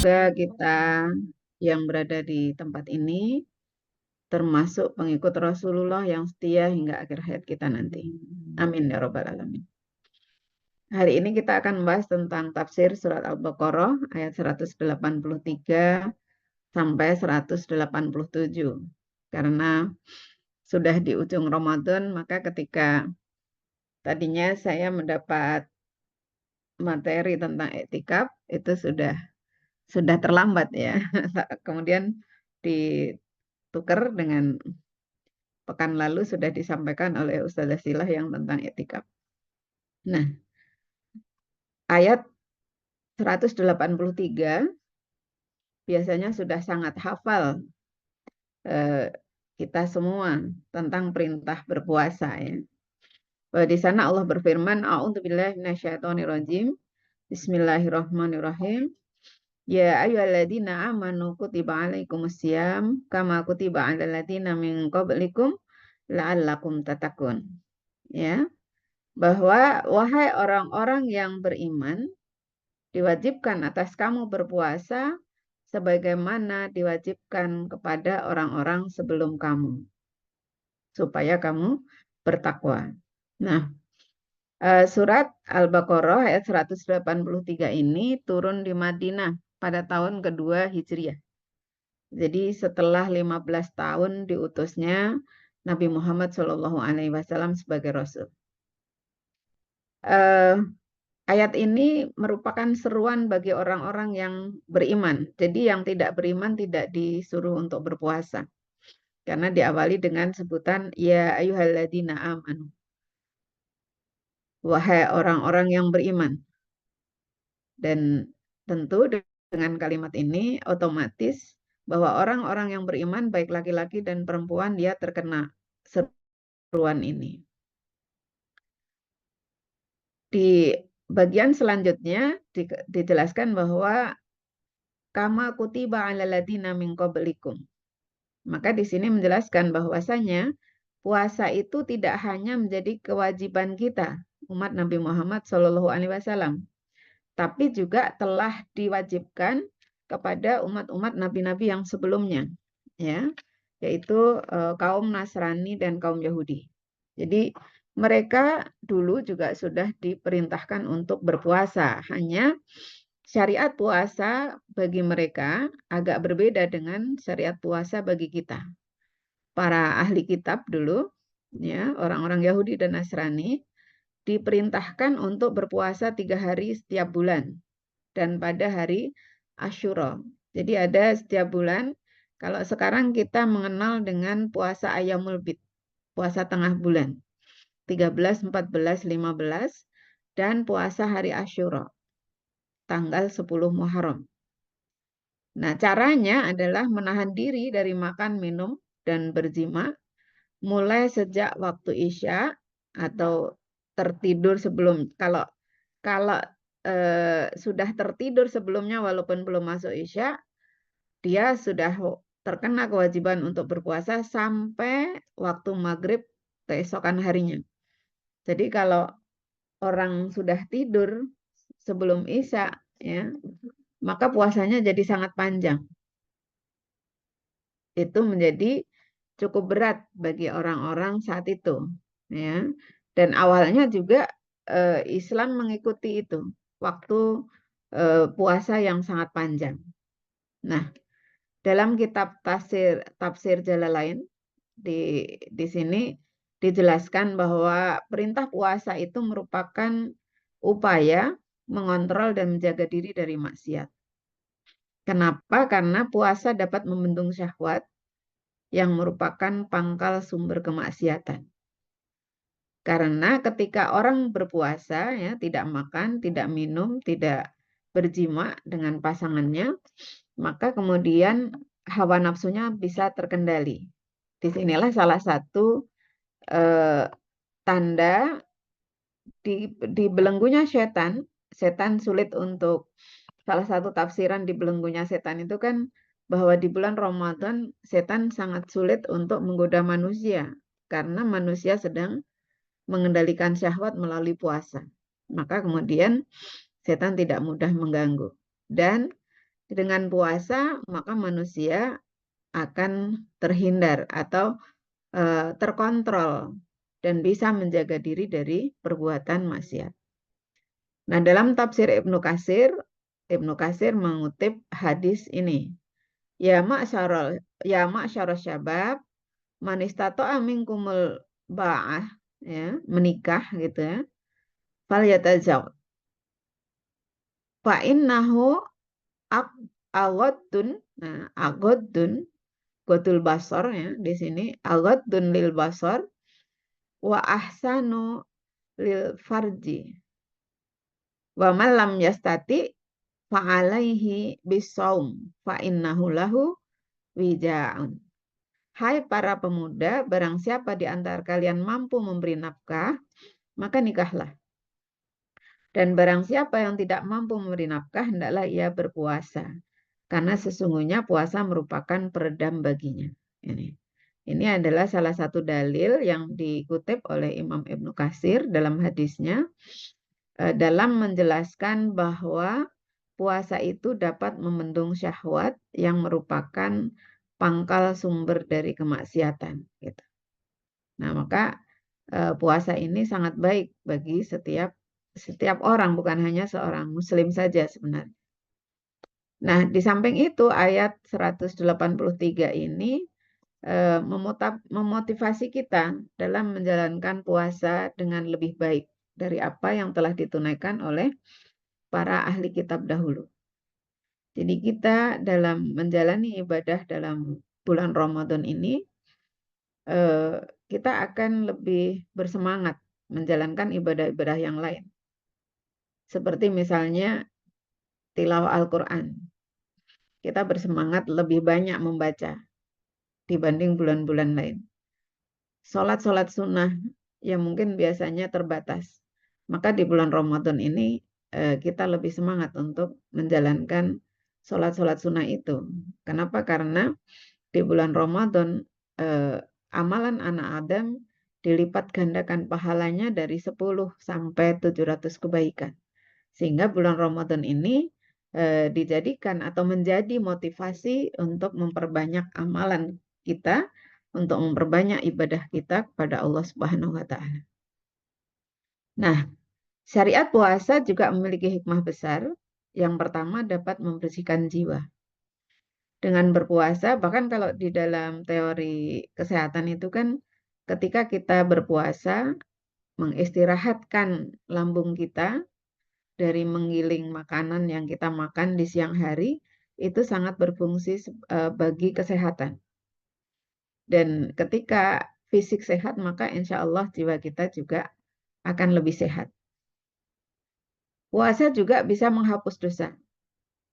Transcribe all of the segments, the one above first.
Semoga kita yang berada di tempat ini termasuk pengikut Rasulullah yang setia hingga akhir hayat kita nanti. Amin ya Rabbal Alamin. Hari ini kita akan membahas tentang tafsir surat Al-Baqarah ayat 183 sampai 187. Karena sudah di ujung Ramadan, maka ketika tadinya saya mendapat materi tentang iktikaf, itu sudah terlambat ya. Kemudian ditukar dengan pekan lalu sudah disampaikan oleh Ustazah Silah yang tentang iktikaf. Nah, ayat 183 biasanya sudah sangat hafal kita semua tentang perintah berpuasa ya. Di sana Allah berfirman, A'udzubillahi minasyaitonirrajim. Bismillahirrahmanirrahim. Ya ayyuhalladzina amanu kutiba alaikumusiyam kama kutiba alal ladzina min qablikum la'allakum tattaqun. Ya, bahwa wahai orang-orang yang beriman, diwajibkan atas kamu berpuasa sebagaimana diwajibkan kepada orang-orang sebelum kamu, supaya kamu bertakwa. Nah, surat Al-Baqarah ayat 183 ini turun di Madinah pada tahun kedua Hijriah. Jadi setelah 15 tahun diutusnya Nabi Muhammad SAW sebagai Rasul. Ayat ini merupakan seruan bagi orang-orang yang beriman. Jadi yang tidak beriman tidak disuruh untuk berpuasa. Karena diawali dengan sebutan ya ayyuhalladzina amanu. Wahai orang-orang yang beriman. Dan tentu dengan kalimat ini otomatis bahwa orang-orang yang beriman baik laki-laki dan perempuan dia terkena seruan ini. Di bagian selanjutnya dijelaskan bahwa kama kutiba 'alal ladzina min qablikum. Maka di sini menjelaskan bahwasanya puasa itu tidak hanya menjadi kewajiban kita umat Nabi Muhammad SAW, tapi juga telah diwajibkan kepada umat-umat nabi-nabi yang sebelumnya, ya, yaitu kaum Nasrani dan kaum Yahudi. Jadi mereka dulu juga sudah diperintahkan untuk berpuasa, hanya syariat puasa bagi mereka agak berbeda dengan syariat puasa bagi kita. Para ahli kitab dulu, ya, orang-orang Yahudi dan Nasrani, diperintahkan untuk berpuasa 3 hari setiap bulan dan pada hari Asyura. Jadi ada setiap bulan. Kalau sekarang kita mengenal dengan puasa Ayyamul Bid, puasa tengah bulan, 13, 14, 15, dan puasa hari Asyura, tanggal 10 Muharram. Nah, caranya adalah menahan diri dari makan, minum, dan berjima mulai sejak waktu Isya atau tertidur sebelum. Kalau sudah tertidur sebelumnya walaupun belum masuk Isya, dia sudah terkena kewajiban untuk berpuasa sampai waktu maghrib keesokan harinya. Jadi kalau orang sudah tidur sebelum Isya, ya, maka puasanya jadi sangat panjang. Itu menjadi cukup berat bagi orang-orang saat itu, ya. Dan awalnya juga Islam mengikuti itu, waktu puasa yang sangat panjang. Nah, dalam kitab tafsir Jalalain di sini dijelaskan bahwa perintah puasa itu merupakan upaya mengontrol dan menjaga diri dari maksiat. Kenapa? Karena puasa dapat membendung syahwat yang merupakan pangkal sumber kemaksiatan. Karena ketika orang berpuasa, ya, tidak makan, tidak minum, tidak berjima dengan pasangannya, maka kemudian hawa nafsunya bisa terkendali. Disinilah salah satu tanda di belenggunya setan. Setan sulit untuk, salah satu tafsiran di belenggunya setan itu kan bahwa di bulan Ramadan setan sangat sulit untuk menggoda manusia karena manusia sedang mengendalikan syahwat melalui puasa. Maka kemudian setan tidak mudah mengganggu. Dan dengan puasa maka manusia akan terhindar atau terkontrol dan bisa menjaga diri dari perbuatan maksiat. Nah, dalam tafsir Ibnu Katsir mengutip hadis ini. Ya ma'syarul syabab, man istata'a minkumul ba'ah, ya, menikah gitu ya. Fal yatazawwaj. Fa innahu agodun, nah agodun, godul basor ya di sini agodun lil basor wa ahsanu lil farji. Wa man lam yastati fa'alaihi bisaum fa innahu lahu wija'un. Hai para pemuda, barang siapa di antara kalian mampu memberi nafkah, maka nikahlah. Dan barang siapa yang tidak mampu memberi nafkah, hendaklah ia berpuasa. Karena sesungguhnya puasa merupakan peredam baginya. Ini adalah salah satu dalil yang dikutip oleh Imam Ibnu Katsir dalam hadisnya, dalam menjelaskan bahwa puasa itu dapat membendung syahwat yang merupakan pangkal sumber dari kemaksiatan. Gitu. Nah, maka puasa ini sangat baik bagi setiap orang, bukan hanya seorang muslim saja sebenarnya. Nah, di samping itu ayat 183 ini memotivasi kita dalam menjalankan puasa dengan lebih baik dari apa yang telah ditunaikan oleh para ahli kitab dahulu. Jadi kita dalam menjalani ibadah dalam bulan Ramadan ini, kita akan lebih bersemangat menjalankan ibadah-ibadah yang lain. Seperti misalnya tilawah Al-Quran. Kita bersemangat lebih banyak membaca dibanding bulan-bulan lain. Sholat-sholat sunnah yang mungkin biasanya terbatas. Maka di bulan Ramadan ini kita lebih semangat untuk menjalankan sholat-sholat sunnah itu. Kenapa? Karena di bulan Ramadan amalan anak Adam dilipat gandakan pahalanya dari 10 sampai 700 kebaikan. Sehingga bulan Ramadan ini dijadikan atau menjadi motivasi untuk memperbanyak amalan kita, untuk memperbanyak ibadah kita kepada Allah Subhanahu wa Ta'ala. Nah, syariat puasa juga memiliki hikmah besar. Yang pertama, dapat membersihkan jiwa. Dengan berpuasa, bahkan kalau di dalam teori kesehatan itu kan, ketika kita berpuasa, mengistirahatkan lambung kita dari menggiling makanan yang kita makan di siang hari, itu sangat berfungsi bagi kesehatan. Dan ketika fisik sehat, maka insya Allah jiwa kita juga akan lebih sehat. Puasa juga bisa menghapus dosa.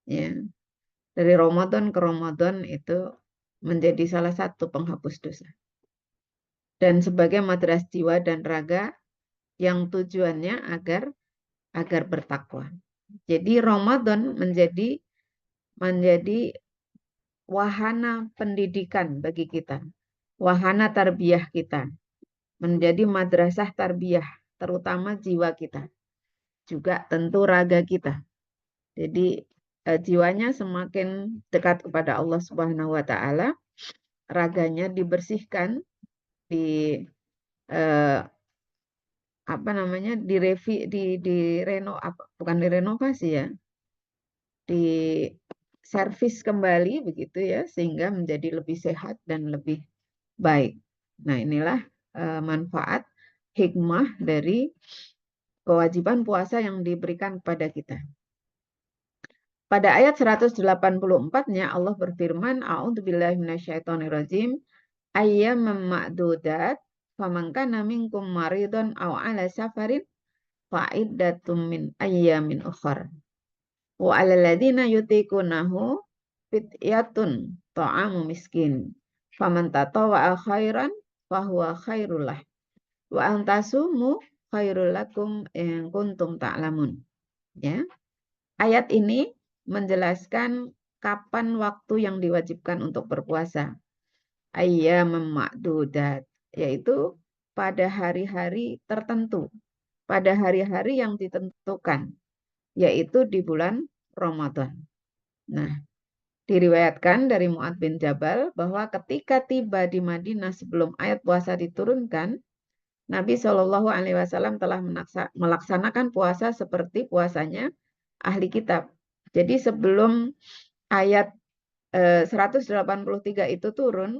Ya. Dari Ramadan ke Ramadan itu menjadi salah satu penghapus dosa. Dan sebagai madrasah jiwa dan raga yang tujuannya agar bertakwa. Jadi Ramadan menjadi wahana pendidikan bagi kita. Wahana tarbiyah kita. Menjadi madrasah tarbiyah, terutama jiwa kita. Juga tentu raga kita. Jadi jiwanya semakin dekat kepada Allah Subhanahu wa Ta'ala, raganya dibersihkan, direnovasi ya, di servis kembali begitu ya, sehingga menjadi lebih sehat dan lebih baik. Nah, inilah manfaat hikmah dari kewajiban puasa yang diberikan kepada kita. Pada ayat 184-nya Allah berfirman, A'udzubillahi minasyaitonirrajim, ayyaman ma'dudat, faman kana minkum maridun aw ala safarin fa'iddatum min ayyamin ukhra. Wa 'alal ladzina yutiqunahu fidyatun ta'amu miskin. Faman tatawwa'a khairan fahuwa khairul lah. Wa antasumu khairul lakum in kuntum ta'lamun. Ya. Ayat ini menjelaskan kapan waktu yang diwajibkan untuk berpuasa. Ayyaman ma'dudat, yaitu pada hari-hari tertentu, pada hari-hari yang ditentukan, yaitu di bulan Ramadan. Nah, Diriwayatkan dari Mu'adz bin Jabal bahwa ketika tiba di Madinah sebelum ayat puasa diturunkan, Nabi Shallallahu Alaihi Wasallam telah melaksanakan puasa seperti puasanya ahli kitab. Jadi sebelum ayat 183 itu turun,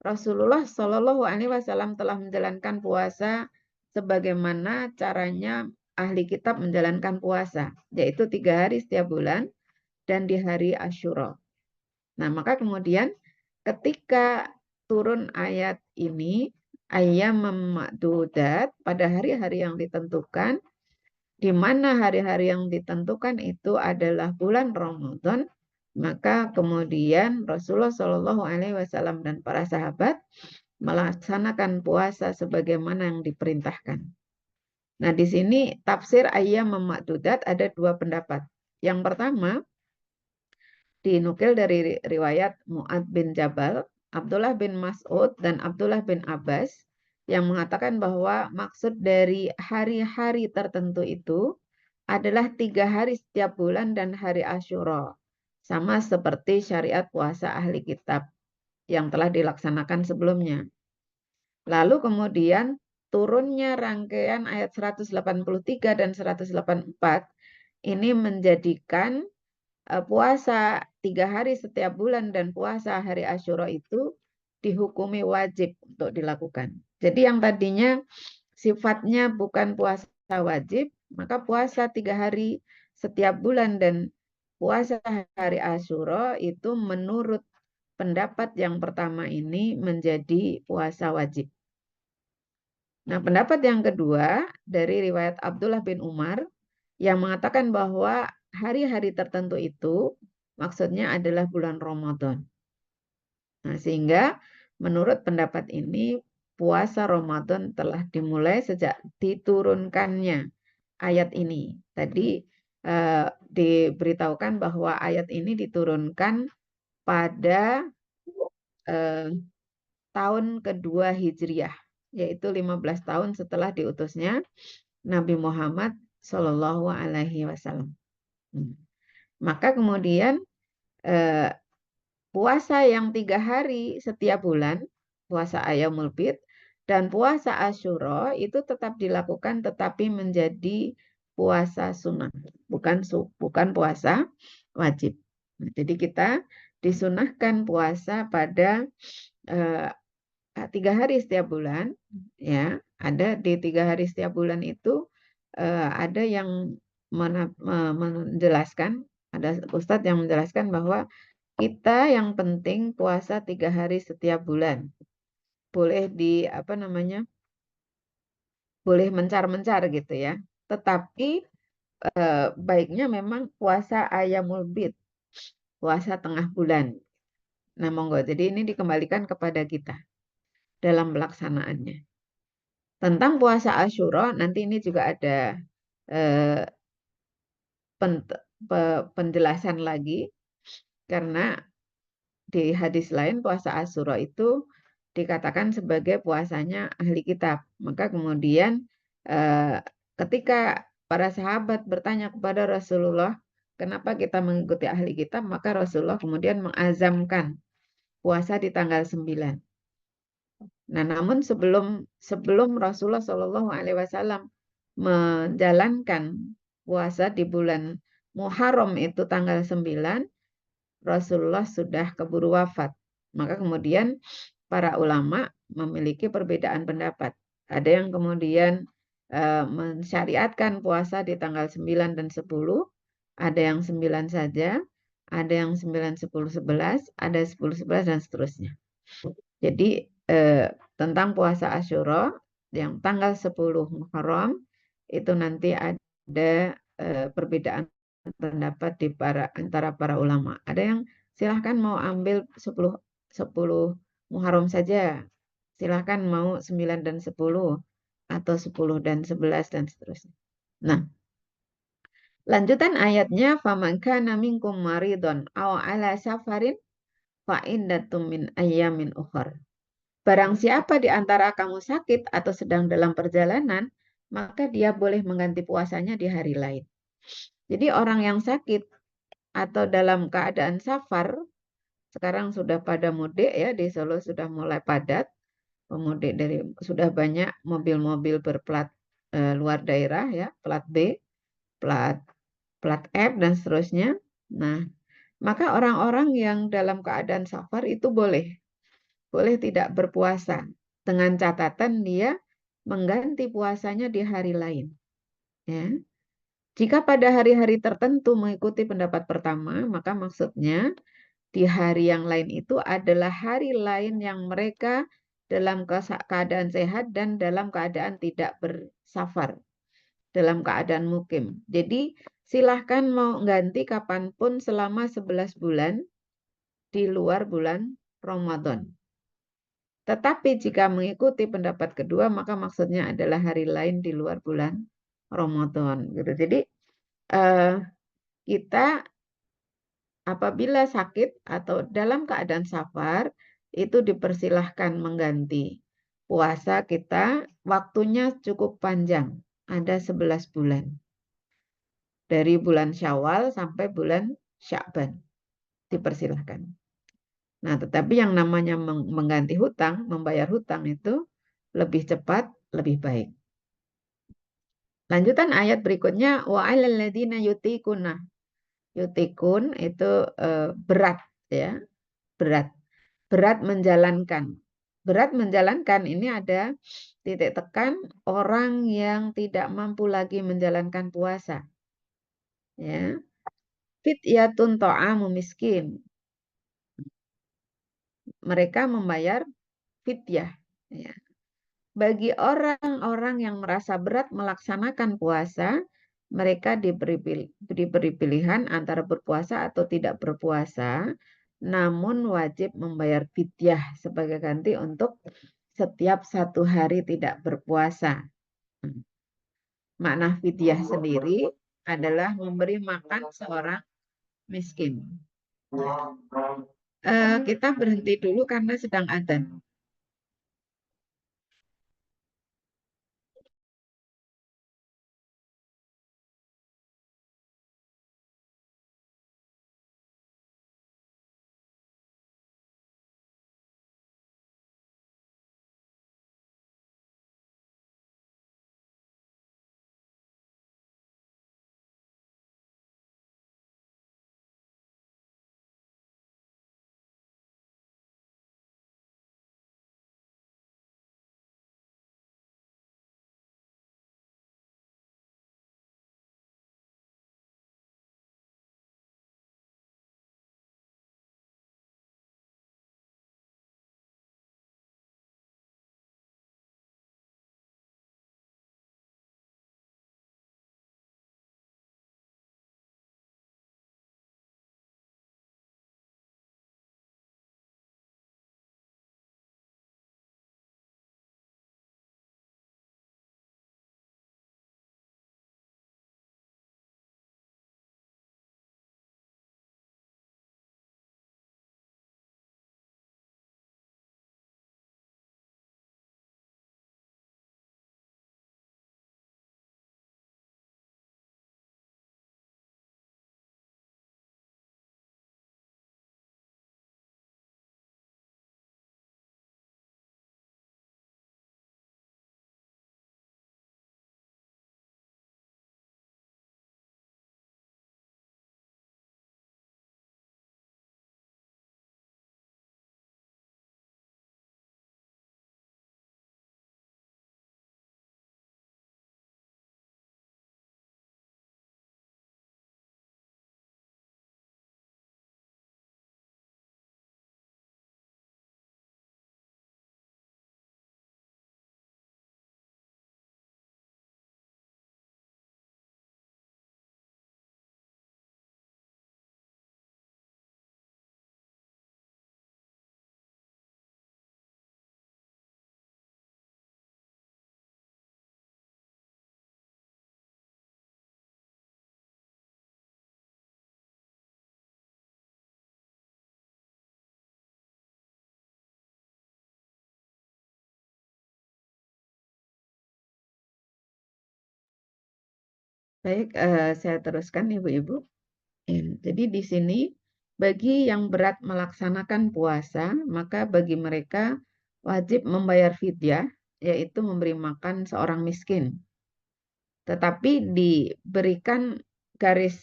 Rasulullah Shallallahu Alaihi Wasallam telah menjalankan puasa sebagaimana caranya ahli kitab menjalankan puasa, yaitu 3 hari setiap bulan dan di hari Asyura. Nah, maka kemudian ketika turun ayat ini, ayyam ma'dudat, pada hari-hari yang ditentukan, di mana hari-hari yang ditentukan itu adalah bulan Ramadan, maka kemudian Rasulullah Shallallahu Alaihi Wasallam dan para sahabat melaksanakan puasa sebagaimana yang diperintahkan. Nah, di sini tafsir ayyam ma'dudat ada 2 pendapat. Yang pertama, dinukil dari riwayat Mu'adz bin Jabal, Abdullah bin Mas'ud, dan Abdullah bin Abbas yang mengatakan bahwa maksud dari hari-hari tertentu itu adalah 3 hari setiap bulan dan hari Asyura. Sama seperti syariat puasa ahli kitab yang telah dilaksanakan sebelumnya. Lalu kemudian turunnya rangkaian ayat 183 dan 184 ini menjadikan puasa 3 hari setiap bulan dan puasa hari Asyura itu dihukumi wajib untuk dilakukan. Jadi yang tadinya sifatnya bukan puasa wajib, maka puasa 3 hari setiap bulan dan puasa hari Asyura itu menurut pendapat yang pertama ini menjadi puasa wajib. Nah, pendapat yang kedua dari riwayat Abdullah bin Umar yang mengatakan bahwa hari-hari tertentu itu maksudnya adalah bulan Ramadan. Nah, sehingga menurut pendapat ini puasa Ramadan telah dimulai sejak diturunkannya ayat ini. Tadi diberitahukan bahwa ayat ini diturunkan pada tahun kedua Hijriah, yaitu 15 tahun setelah diutusnya Nabi Muhammad Shallallahu Alaihi Wasallam. Maka kemudian puasa yang 3 hari setiap bulan, puasa Ayyamul Bid dan puasa Asyura itu tetap dilakukan tetapi menjadi puasa sunnah, bukan puasa wajib. Nah, jadi kita disunahkan puasa pada 3 hari setiap bulan, ya. Ada di 3 hari setiap bulan itu ada yang menjelaskan, ada ustadz yang menjelaskan bahwa kita yang penting puasa 3 hari setiap bulan. Boleh boleh mencar-mencar gitu ya. Tetapi baiknya memang puasa Ayyamul Bid, puasa tengah bulan. Nah, monggo. Jadi ini dikembalikan kepada kita dalam pelaksanaannya. Tentang puasa Asyura, nanti ini juga ada penjelasan lagi, karena di hadis lain puasa Asyura itu dikatakan sebagai puasanya ahli kitab. Maka kemudian ketika para sahabat bertanya kepada Rasulullah, kenapa kita mengikuti ahli kitab? Maka Rasulullah kemudian mengazamkan puasa di tanggal 9. Nah, namun sebelum Rasulullah Shallallahu Alaihi Wasallam menjalankan puasa di bulan Muharram itu tanggal 9, Rasulullah sudah keburu wafat. Maka kemudian para ulama memiliki perbedaan pendapat. Ada yang kemudian mensyariatkan puasa di tanggal 9 dan 10, ada yang 9 saja, ada yang 9, 10, 11, ada 10, 11 dan seterusnya. Jadi tentang puasa Asyura yang tanggal 10 Muharram itu nanti ada perbedaan pendapat antara para ulama. Ada yang silahkan mau ambil 10 Muharram saja. Silahkan mau 9 dan 10 atau 10 dan 11 dan seterusnya. Nah, lanjutan ayatnya faman kana minkum maridun aw ala safarin fa iddatum min ayyamin ukhra. Barang siapa di antara kamu sakit atau sedang dalam perjalanan, maka dia boleh mengganti puasanya di hari lain. Jadi orang yang sakit atau dalam keadaan safar, sekarang sudah pada mudik ya, di Solo sudah mulai padat pemudik sudah banyak mobil-mobil berplat luar daerah ya, plat B, plat plat F dan seterusnya. Nah, maka orang-orang yang dalam keadaan safar itu boleh tidak berpuasa dengan catatan dia mengganti puasanya di hari lain. Ya. Jika pada hari-hari tertentu mengikuti pendapat pertama, maka maksudnya di hari yang lain itu adalah hari lain yang mereka dalam keadaan sehat dan dalam keadaan tidak bersafar, dalam keadaan mukim. Jadi silahkan mau ganti kapanpun selama 11 bulan di luar bulan Ramadan. Tetapi jika mengikuti pendapat kedua, maka maksudnya adalah hari lain di luar bulan Ramadan. Gitu. Jadi kita apabila sakit atau dalam keadaan safar, itu dipersilahkan mengganti. Puasa kita waktunya cukup panjang, ada 11 bulan. Dari bulan Syawal sampai bulan Sya'ban, dipersilahkan. Nah, tetapi yang namanya mengganti hutang, membayar hutang itu lebih cepat, lebih baik. Lanjutan ayat berikutnya, wa 'alal ladzina yutiquna. Yutikun itu berat ya, berat. Berat menjalankan. Berat menjalankan ini ada titik tekan orang yang tidak mampu lagi menjalankan puasa. Ya. Fityatun ta'amu miskin. Mereka membayar fityah. Ya. Bagi orang-orang yang merasa berat melaksanakan puasa, mereka diberi pilihan antara berpuasa atau tidak berpuasa, namun wajib membayar fidyah sebagai ganti untuk setiap 1 hari tidak berpuasa. Makna fidyah sendiri adalah memberi makan seorang miskin. Kita berhenti dulu karena sedang adzan. Baik, saya teruskan Ibu-Ibu. Jadi di sini Bagi yang berat melaksanakan puasa, maka bagi mereka wajib membayar fidyah, yaitu memberi makan seorang miskin. Tetapi diberikan garis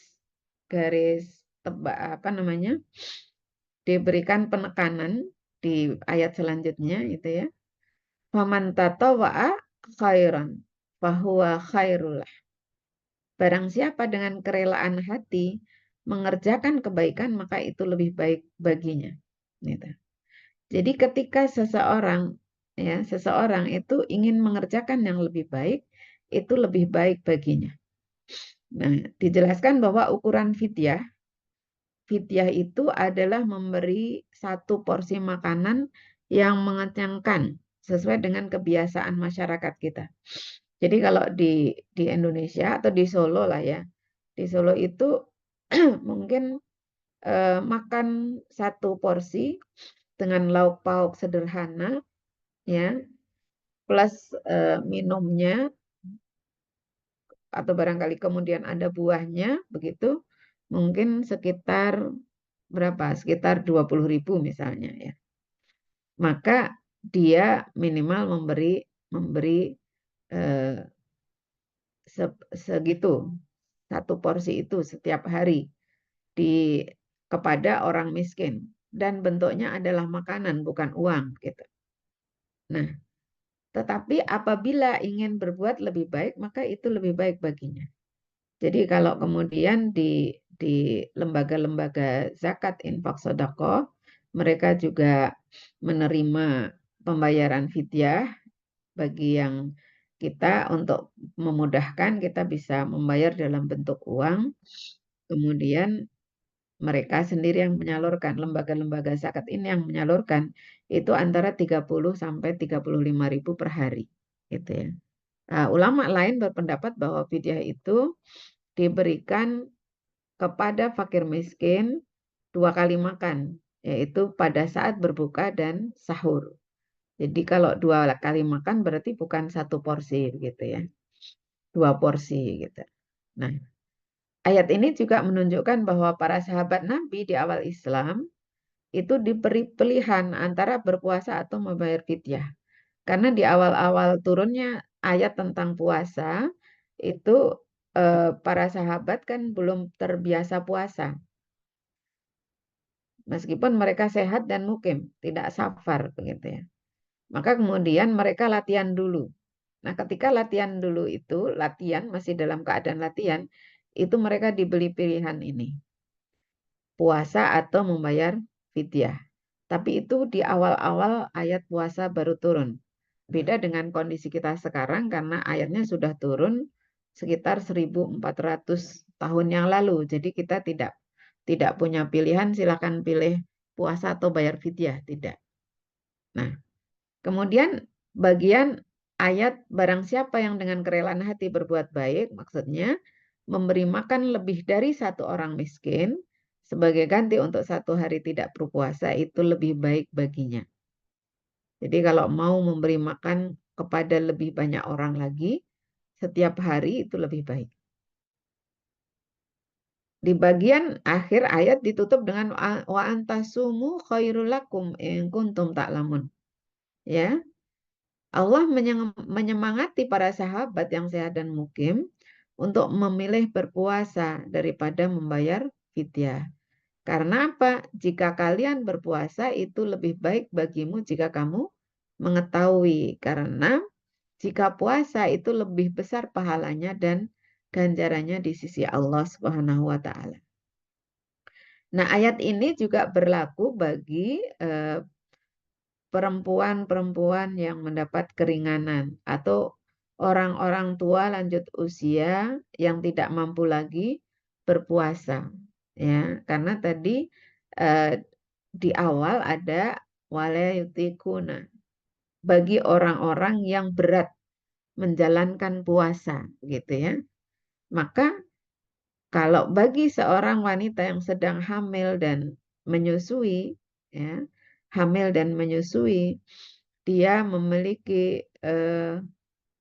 diberikan penekanan di ayat selanjutnya itu ya. Faman tatawwa'a khairan fahuwa khairul. Barang siapa dengan kerelaan hati mengerjakan kebaikan, maka itu lebih baik baginya. Gitu. Jadi ketika seseorang itu ingin mengerjakan yang lebih baik, itu lebih baik baginya. Nah, dijelaskan bahwa ukuran fidyah itu adalah memberi satu porsi makanan yang mengenyangkan sesuai dengan kebiasaan masyarakat kita. Jadi kalau di Indonesia atau di Solo lah ya, di Solo itu mungkin makan satu porsi dengan lauk pauk sederhana, ya, plus minumnya atau barangkali kemudian ada buahnya, begitu, mungkin sekitar berapa? Sekitar 20.000 misalnya ya. Maka dia minimal memberi eh, segitu, satu porsi itu setiap hari kepada orang miskin, dan bentuknya adalah makanan bukan uang gitu. Nah, tetapi apabila ingin berbuat lebih baik, maka itu lebih baik baginya. Jadi kalau kemudian di lembaga-lembaga zakat, infak, sedekah, mereka juga menerima pembayaran fidyah bagi yang kita, untuk memudahkan kita bisa membayar dalam bentuk uang. Kemudian mereka sendiri yang menyalurkan, lembaga-lembaga zakat ini yang menyalurkan, itu antara 30 sampai 35.000 per hari. Gitu ya. Nah, ulama lain berpendapat bahwa fidyah itu diberikan kepada fakir miskin 2 kali makan, yaitu pada saat berbuka dan sahur. Jadi kalau 2 kali makan berarti bukan satu porsi gitu ya, 2 porsi gitu. Nah, ayat ini juga menunjukkan bahwa para sahabat Nabi di awal Islam itu diberi pilihan antara berpuasa atau membayar fidyah. Karena di awal-awal turunnya ayat tentang puasa, itu para sahabat kan belum terbiasa puasa. Meskipun mereka sehat dan mukim, tidak safar begitu ya. Maka kemudian mereka latihan dulu. Nah, ketika latihan dulu itu, masih dalam keadaan latihan, itu mereka diberi pilihan ini, puasa atau membayar fidyah. Tapi itu di awal-awal ayat puasa baru turun. Beda dengan kondisi kita sekarang karena ayatnya sudah turun sekitar 1400 tahun yang lalu. Jadi kita tidak punya pilihan, silakan pilih puasa atau bayar fidyah, tidak. Nah, kemudian bagian ayat barang siapa yang dengan kerelaan hati berbuat baik, maksudnya memberi makan lebih dari satu orang miskin sebagai ganti untuk satu hari tidak berpuasa, itu lebih baik baginya. Jadi kalau mau memberi makan kepada lebih banyak orang lagi setiap hari, itu lebih baik. Di bagian akhir ayat ditutup dengan wa antasumu khairul lakum in kuntum ta'lamun. Ya. Allah menyemangati para sahabat yang sehat dan mukim untuk memilih berpuasa daripada membayar fidyah. Karena apa? Jika kalian berpuasa itu lebih baik bagimu jika kamu mengetahui. Karena jika puasa itu lebih besar pahalanya dan ganjarannya di sisi Allah Subhanahu wa taala. Nah, ayat ini juga berlaku bagi perempuan-perempuan yang mendapat keringanan atau orang-orang tua lanjut usia yang tidak mampu lagi berpuasa, ya, karena tadi di awal ada walayutikuna bagi orang-orang yang berat menjalankan puasa, gitu ya. Maka kalau bagi seorang wanita yang sedang hamil dan menyusui, ya, hamil dan menyusui, dia memiliki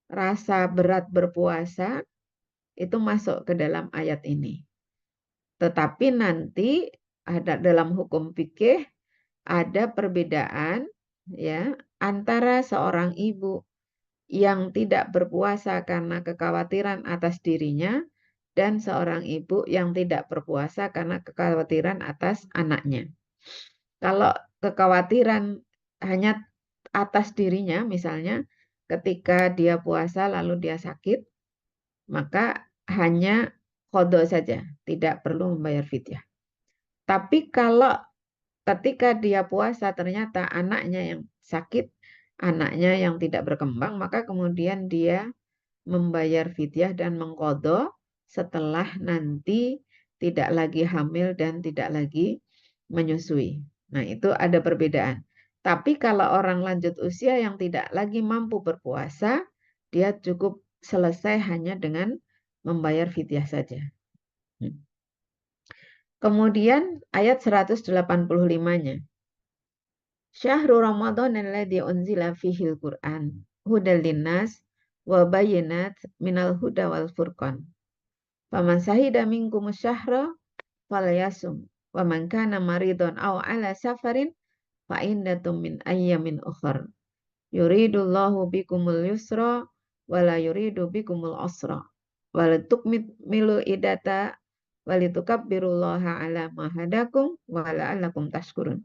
rasa berat berpuasa, itu masuk ke dalam ayat ini. Tetapi nanti ada dalam hukum fikih ada perbedaan ya antara seorang ibu yang tidak berpuasa karena kekhawatiran atas dirinya dan seorang ibu yang tidak berpuasa karena kekhawatiran atas anaknya. Kalau kekhawatiran hanya atas dirinya, misalnya ketika dia puasa lalu dia sakit, maka hanya qadha saja, tidak perlu membayar fidyah. Tapi kalau ketika dia puasa ternyata anaknya yang sakit, anaknya yang tidak berkembang, maka kemudian dia membayar fidyah dan mengqadha setelah nanti tidak lagi hamil dan tidak lagi menyusui. Nah, itu ada perbedaan. Tapi kalau orang lanjut usia yang tidak lagi mampu berpuasa, dia cukup selesai hanya dengan membayar fidyah saja. Kemudian ayat 185-nya. Syahrul Ramadan alladzi unzila fihil Qur'an hudal linnas wa bayyinat minal huda wal furqan. Faman sahida minkum syahra falyasum wa man kana maridun aw ala safarin fa indatum min ayyamin ukhra. Yuridullahu bikumul yusra wa la yuridu bikumul usra. Wa litukmilu idata wa litukabbirullaha ala ma hadakum wa la'allakum tashkurun.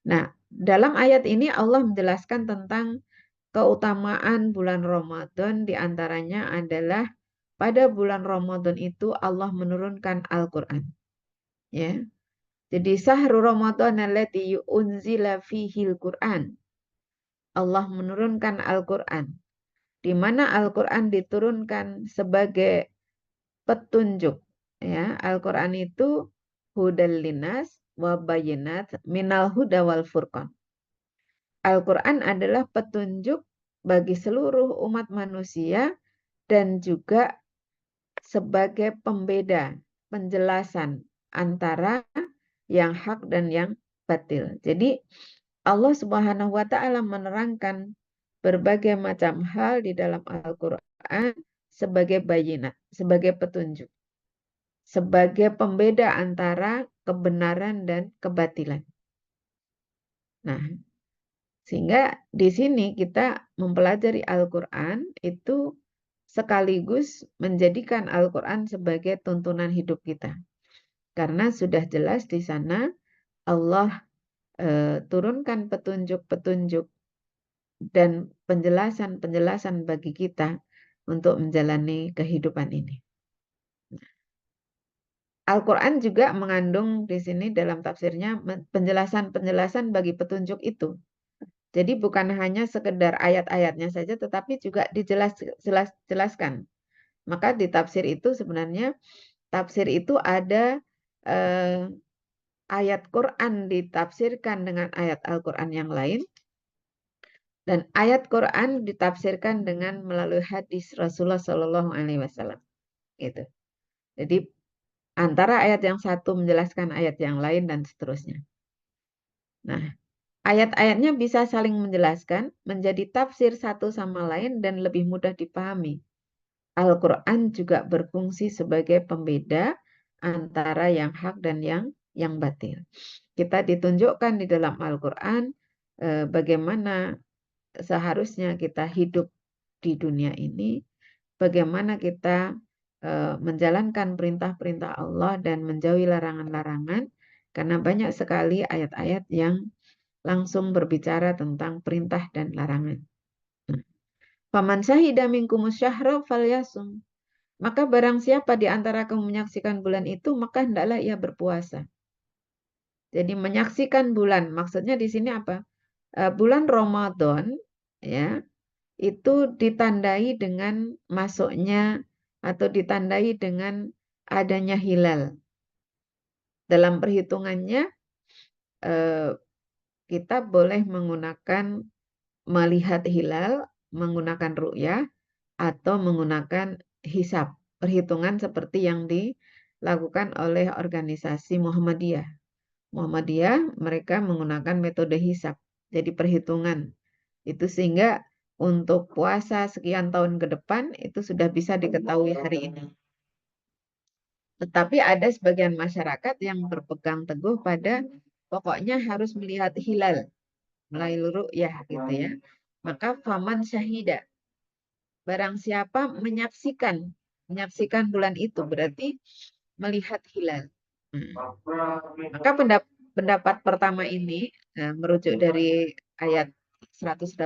Nah, dalam ayat ini Allah menjelaskan tentang keutamaan bulan Ramadan, di antaranya adalah pada bulan Ramadan itu Allah menurunkan Al-Qur'an. Ya. Jadi syahrul Ramadan allati unzila fihil Qur'an. Allah menurunkan Al-Qur'an. Di mana Al-Qur'an diturunkan sebagai petunjuk. Ya, Al-Qur'an itu hudal linas wa bayyinat minal huda wal furqan. Al-Quran adalah petunjuk bagi seluruh umat manusia dan juga sebagai pembeda, penjelasan antara yang hak dan yang batil. Jadi Allah Subhanahu wa taala menerangkan berbagai macam hal di dalam Al-Quran sebagai bayinat, sebagai petunjuk, sebagai pembeda antara kebenaran dan kebatilan. Nah, sehingga di sini kita mempelajari Al-Quran itu sekaligus menjadikan Al-Quran sebagai tuntunan hidup kita. Karena sudah jelas di sana Allah turunkan petunjuk-petunjuk dan penjelasan-penjelasan bagi kita untuk menjalani kehidupan ini. Al-Quran juga mengandung di sini dalam tafsirnya penjelasan-penjelasan bagi petunjuk itu. Jadi bukan hanya sekedar ayat-ayatnya saja, tetapi juga dijelaskan. Maka di tafsir itu sebenarnya, tafsir itu ada ayat Quran ditafsirkan dengan ayat Al-Quran yang lain, dan ayat Quran ditafsirkan dengan melalui hadis Rasulullah Shallallahu Alaihi Wasallam. Gitu. Jadi antara ayat yang satu menjelaskan ayat yang lain dan seterusnya. Nah, ayat-ayatnya bisa saling menjelaskan, menjadi tafsir satu sama lain dan lebih mudah dipahami. Al-Quran juga berfungsi sebagai pembeda antara yang hak dan yang batil. Kita ditunjukkan di dalam Al-Quran bagaimana seharusnya kita hidup di dunia ini, bagaimana kita menjalankan perintah-perintah Allah dan menjauhi larangan-larangan, karena banyak sekali ayat-ayat yang langsung berbicara tentang perintah dan larangan. Faman syahida minkumus syahra falyasum. Maka barang siapa di antara kamu menyaksikan bulan itu, maka hendaklah ia berpuasa. Jadi menyaksikan bulan, maksudnya di sini apa? Bulan Ramadan ya, itu ditandai dengan masuknya atau ditandai dengan adanya hilal. Dalam perhitungannya kita boleh menggunakan melihat hilal, menggunakan ru'yah, atau menggunakan hisab, perhitungan seperti yang dilakukan oleh organisasi Muhammadiyah. Muhammadiyah mereka menggunakan metode hisab, jadi perhitungan. Itu sehingga untuk puasa sekian tahun ke depan itu sudah bisa diketahui hari ini. Tetapi ada sebagian masyarakat yang berpegang teguh pada pokoknya harus melihat hilal melalui ru'yah gitu ya. Maka faman syahida, barang siapa menyaksikan bulan itu berarti melihat hilal. Maka pendapat pertama ini merujuk dari ayat 184.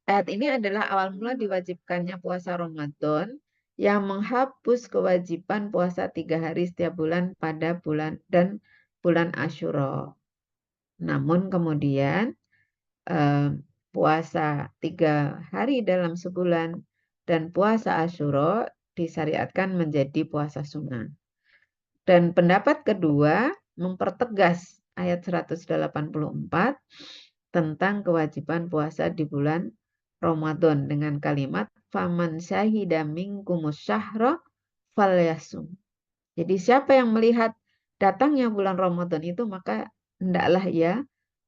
Ayat ini adalah awal mula diwajibkannya puasa Ramadan yang menghapus kewajiban puasa 3 hari setiap bulan pada bulan Asyura. Namun kemudian puasa 3 hari dalam sebulan dan puasa Asyura disyariatkan menjadi puasa sunnah. Dan pendapat kedua mempertegas ayat 184 tentang kewajiban puasa di bulan Ramadan dengan kalimat faman syahida minkumus syahra falyasum. Jadi siapa yang melihat datangnya bulan Ramadan itu maka hendaklah ia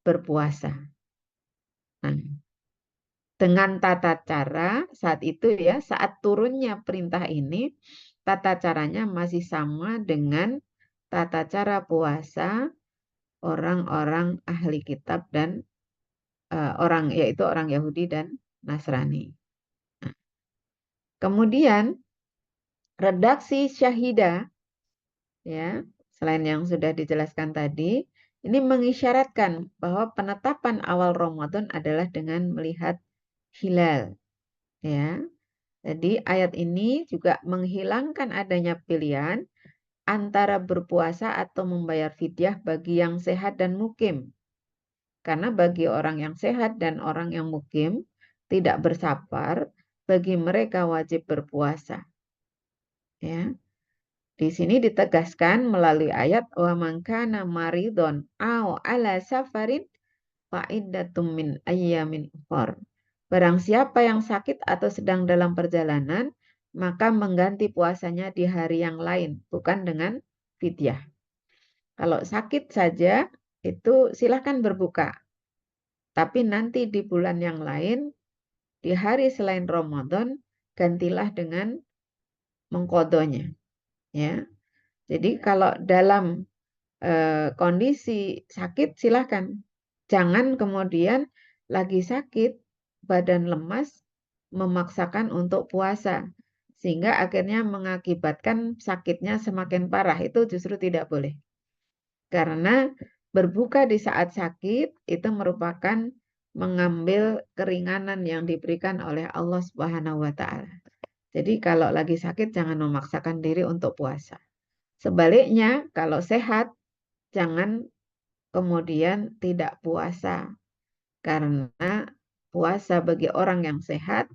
berpuasa. Nah, dengan tata cara saat itu ya, saat turunnya perintah ini, tata caranya masih sama dengan tata cara puasa orang-orang ahli kitab dan yaitu orang Yahudi dan Nasrani. Nah, kemudian redaksi syahida ya, selain yang sudah dijelaskan tadi, ini mengisyaratkan bahwa penetapan awal Ramadan adalah dengan melihat hilal ya. Jadi ayat ini juga menghilangkan adanya pilihan antara berpuasa atau membayar fidyah bagi yang sehat dan mukim. Karena bagi orang yang sehat dan orang yang mukim tidak bersafar, bagi mereka wajib berpuasa. Ya. Di sini ditegaskan melalui ayat wa man kana maridon aw ala safarin fa iddatum min ayyamin ukhar. Barang siapa yang sakit atau sedang dalam perjalanan, maka mengganti puasanya di hari yang lain, bukan dengan fidyah. Kalau sakit saja itu silahkan berbuka. Tapi nanti di bulan yang lain, di hari selain Ramadan, gantilah dengan mengkodonya. Ya. Jadi kalau dalam kondisi sakit silahkan. Jangan kemudian lagi sakit, badan lemas, memaksakan untuk puasa. Sehingga akhirnya mengakibatkan sakitnya semakin parah. Itu justru tidak boleh. Karena berbuka di saat sakit itu merupakan mengambil keringanan yang diberikan oleh Allah Subhanahu wa taala. Jadi kalau lagi sakit jangan memaksakan diri untuk puasa. Sebaliknya, kalau sehat jangan kemudian tidak puasa. Karena puasa bagi orang yang sehat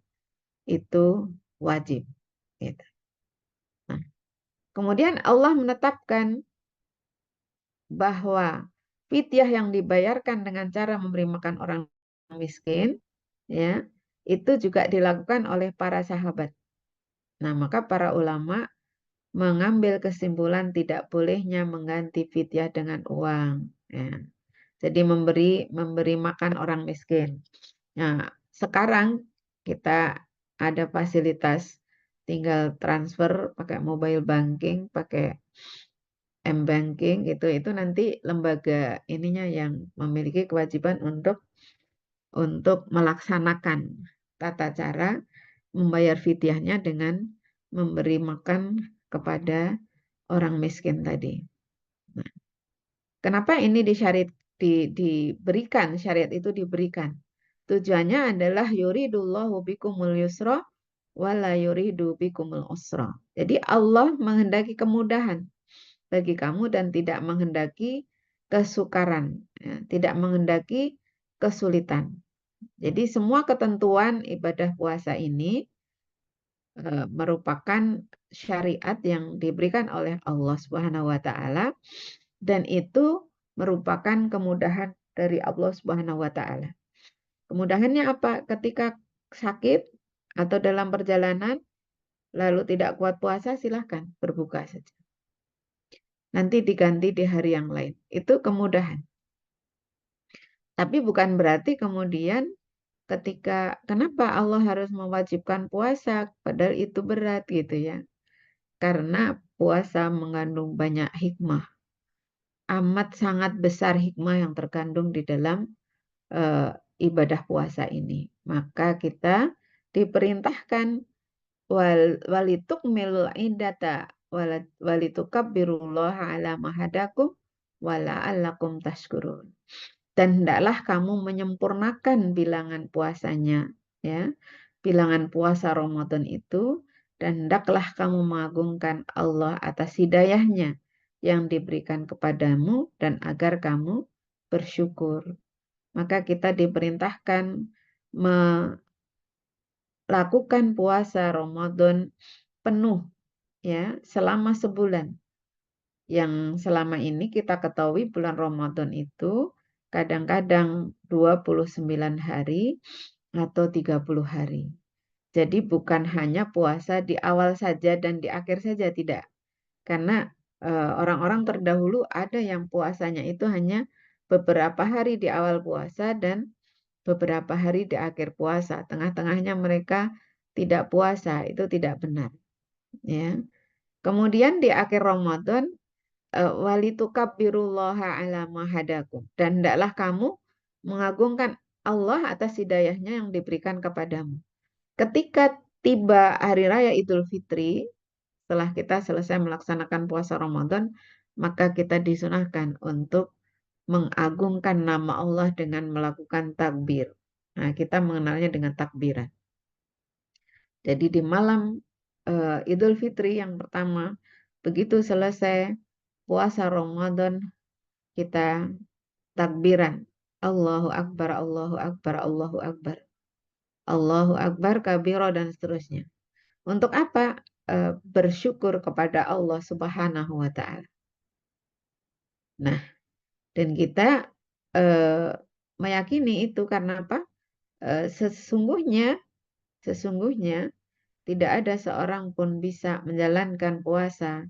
itu wajib. Gitu. Nah, kemudian Allah menetapkan bahwa fidyah yang dibayarkan dengan cara memberi makan orang miskin, ya, itu juga dilakukan oleh para sahabat. Nah, maka para ulama mengambil kesimpulan tidak bolehnya mengganti fidyah dengan uang. Ya. Jadi memberi makan orang miskin. Nah, sekarang kita ada fasilitas tinggal transfer pakai mobile banking, pakai M-banking gitu. Itu nanti lembaga ininya yang memiliki kewajiban untuk melaksanakan tata cara membayar fidyahnya dengan memberi makan kepada orang miskin tadi. Nah, kenapa ini diberikan, syariat itu diberikan? Tujuannya adalah yuridullahu bikumul yusra wala yuridu bikumul usra. Jadi Allah menghendaki kemudahan bagi kamu dan tidak menghendaki kesukaran, ya, tidak menghendaki kesulitan. Jadi semua ketentuan ibadah puasa ini merupakan syariat yang diberikan oleh Allah Subhanahu wa taala dan itu merupakan kemudahan dari Allah Subhanahu wa taala. Kemudahannya apa? Ketika sakit atau dalam perjalanan lalu tidak kuat puasa silahkan berbuka saja. Nanti diganti di hari yang lain. Itu kemudahan. Tapi bukan berarti kemudian kenapa Allah harus mewajibkan puasa padahal itu berat gitu ya. Karena puasa mengandung banyak hikmah. Amat sangat besar hikmah yang terkandung di dalam eh, ibadah puasa ini. Maka kita diperintahkan walitukmilul iddata walitukabbirullaha ala ma hadakum wala'allakum tashkurun. Dan hendaklah kamu menyempurnakan bilangan puasanya, ya. Bilangan puasa Ramadan itu, dan hendaklah kamu mengagungkan Allah atas hidayahnya yang diberikan kepadamu dan agar kamu bersyukur. Maka kita diperintahkan melakukan puasa Ramadan penuh, ya, selama sebulan. Yang selama ini kita ketahui bulan Ramadan itu kadang-kadang 29 hari atau 30 hari. Jadi bukan hanya puasa di awal saja dan di akhir saja, tidak. Karena orang-orang terdahulu ada yang puasanya itu hanya beberapa hari di awal puasa dan beberapa hari di akhir puasa. Tengah-tengahnya mereka tidak puasa, itu tidak benar. Ya. Kemudian di akhir Ramadan, walitukabbirullaha ala ma hadakum. Dan hendaklah kamu mengagungkan Allah atas hidayahnya yang diberikan kepadamu. Ketika tiba hari raya Idul Fitri, setelah kita selesai melaksanakan puasa Ramadan, maka kita disunahkan untuk mengagungkan nama Allah dengan melakukan takbir. Nah, kita mengenalnya dengan takbiran. Jadi di malam Idul Fitri yang pertama, begitu selesai puasa Ramadan, kita takbiran. Allahu Akbar, Allahu Akbar, Allahu Akbar. Allahu Akbar, kabiro, dan seterusnya. Untuk apa? Bersyukur kepada Allah Subhanahu wa Ta'ala. Nah, dan kita meyakini itu karena apa? Sesungguhnya tidak ada seorang pun bisa menjalankan puasa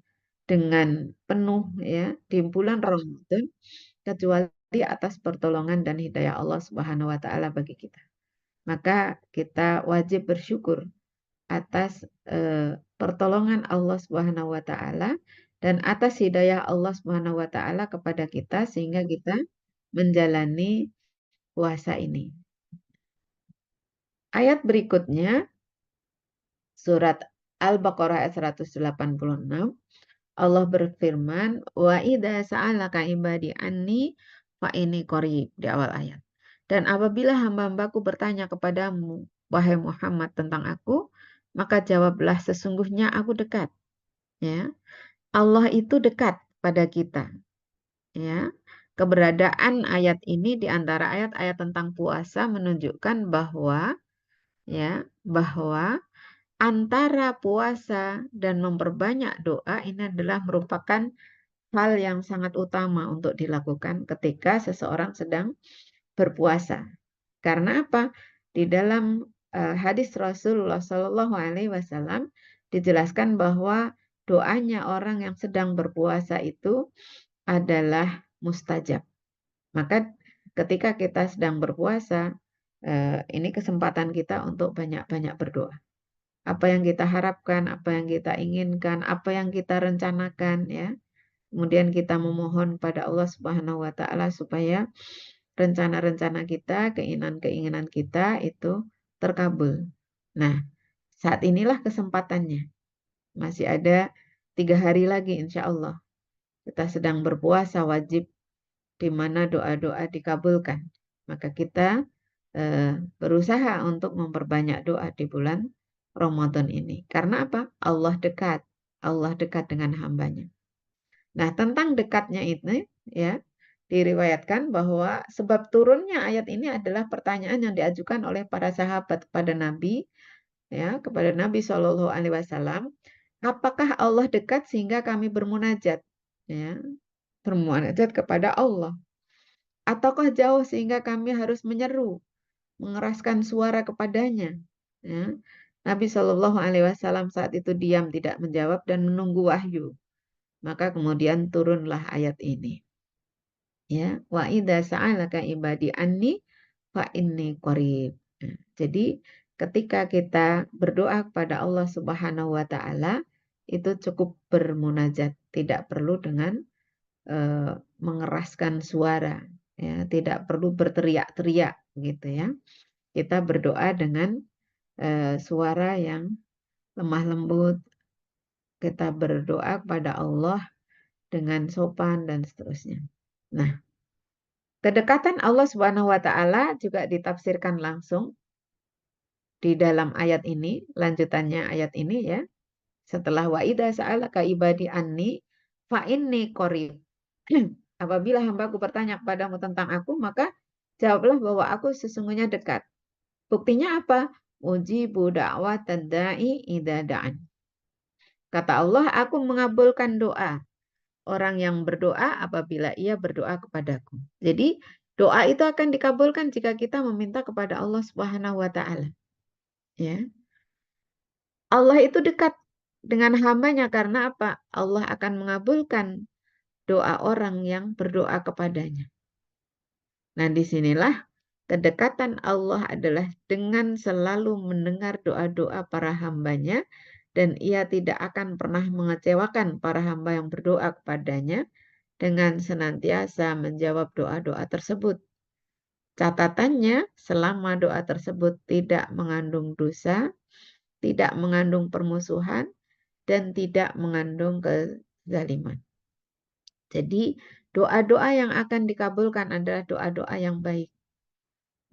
dengan penuh, ya, di bulan Ramadan kecuali atas pertolongan dan hidayah Allah Subhanahu wa Ta'ala bagi kita. Maka kita wajib bersyukur atas pertolongan Allah Subhanahu wa Ta'ala dan atas hidayah Allah Subhanahu wa Ta'ala kepada kita sehingga kita menjalani puasa ini. Ayat berikutnya surat Al-Baqarah ayat 186, Allah berfirman, wa idza sa'alaka ibadi anni fa inni qarib, di awal ayat. Dan apabila hamba-hambaku bertanya kepadamu, wahai Muhammad, tentang aku, maka jawablah, sesungguhnya aku dekat. Ya, Allah itu dekat pada kita. Ya, keberadaan ayat ini di antara ayat-ayat tentang puasa menunjukkan bahwa antara puasa dan memperbanyak doa ini adalah merupakan hal yang sangat utama untuk dilakukan ketika seseorang sedang berpuasa. Karena apa? Di dalam hadis Rasulullah Shallallahu Alaihi Wasallam dijelaskan bahwa doanya orang yang sedang berpuasa itu adalah mustajab. Maka ketika kita sedang berpuasa, ini kesempatan kita untuk banyak-banyak berdoa. Apa yang kita harapkan, apa yang kita inginkan, apa yang kita rencanakan, ya. Kemudian kita memohon pada Allah Subhanahu wa Ta'ala supaya rencana-rencana kita, keinginan-keinginan kita itu terkabul. Nah, saat inilah kesempatannya. Masih ada 3 hari lagi insya Allah. Kita sedang berpuasa wajib di mana doa-doa dikabulkan. Maka kita berusaha untuk memperbanyak doa di bulan Ramadan ini. Karena apa? Allah dekat. Allah dekat dengan hambanya. Nah, tentang dekatnya itu, ya, diriwayatkan bahwa sebab turunnya ayat ini adalah pertanyaan yang diajukan oleh para sahabat kepada Nabi, ya, kepada Nabi Shallallahu Alaihi Wasallam, apakah Allah dekat sehingga kami bermunajat, ya, bermunajat kepada Allah, ataukah jauh sehingga kami harus menyeru, mengeraskan suara kepadanya, ya. Nabi Shallallahu Alaihi Wasallam saat itu diam, tidak menjawab dan menunggu wahyu. Maka kemudian turunlah ayat ini. Ya, wa idza sa'alaka ibadi anni fa inni qarib. Nah, jadi ketika kita berdoa kepada Allah Subhanahu wa Ta'ala, itu cukup bermunajat, tidak perlu dengan mengeraskan suara, ya, tidak perlu berteriak-teriak gitu ya. Kita berdoa dengan suara yang lemah lembut, kita berdoa kepada Allah dengan sopan dan seterusnya. Nah, kedekatan Allah Subhanahu wa taala juga ditafsirkan langsung di dalam ayat ini, lanjutannya ayat ini ya. Setelah wa idza sa'alaka ibadi anni fa inni qarib. Apabila hambaku bertanya kepadamu tentang aku, maka jawablah bahwa aku sesungguhnya dekat. Buktinya apa? Ujibu da'watad da'i idza da'an. Kata Allah, aku mengabulkan doa orang yang berdoa apabila ia berdoa kepadaku. Jadi doa itu akan dikabulkan jika kita meminta kepada Allah Subhanahu wa taala. Ya. Allah itu dekat dengan hambanya karena apa? Allah akan mengabulkan doa orang yang berdoa kepadanya. Nah, disinilah kedekatan Allah adalah dengan selalu mendengar doa-doa para hambanya dan ia tidak akan pernah mengecewakan para hamba yang berdoa kepadanya dengan senantiasa menjawab doa-doa tersebut. Catatannya, selama doa tersebut tidak mengandung dosa, tidak mengandung permusuhan, dan tidak mengandung kezaliman. Jadi, doa-doa yang akan dikabulkan adalah doa-doa yang baik.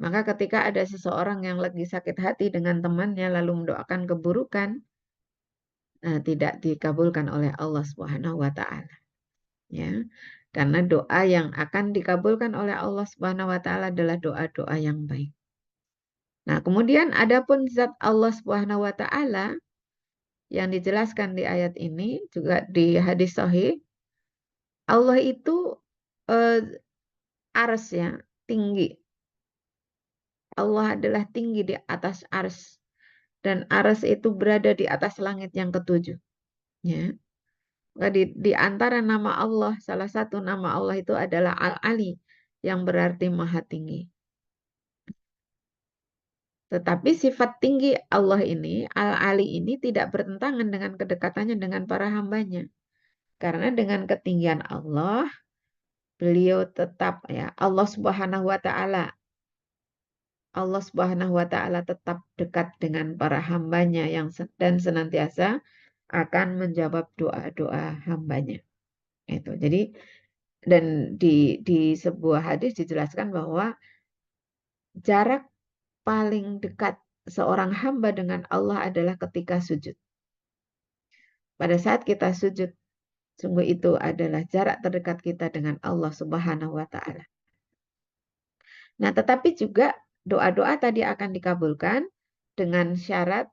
Maka ketika ada seseorang yang lagi sakit hati dengan temannya lalu mendoakan keburukan, tidak dikabulkan oleh Allah Subhanahu wa taala. Ya. Karena doa yang akan dikabulkan oleh Allah Subhanahu wa taala adalah doa-doa yang baik. Nah, kemudian adapun zat Allah Subhanahu wa taala yang dijelaskan di ayat ini juga di hadis sahih, Allah itu ars ya, tinggi. Allah adalah tinggi di atas ars dan ars itu berada di atas langit yang ketujuh. Ya. Di antara nama Allah, salah satu nama Allah itu adalah Al-Ali yang berarti maha tinggi. Tetapi sifat tinggi Allah ini, Al-Ali ini tidak bertentangan dengan kedekatannya dengan para hambanya. Karena dengan ketinggian Allah, beliau tetap ya, Allah Subhanahu wa taala. Allah Subhanahu wa taala tetap dekat dengan para hambanya dan senantiasa akan menjawab doa-doa hambanya. Itu. Jadi dan di sebuah hadis dijelaskan bahwa jarak paling dekat seorang hamba dengan Allah adalah ketika sujud. Pada saat kita sujud, sungguh itu adalah jarak terdekat kita dengan Allah Subhanahu wa taala. Nah, tetapi juga doa-doa tadi akan dikabulkan dengan syarat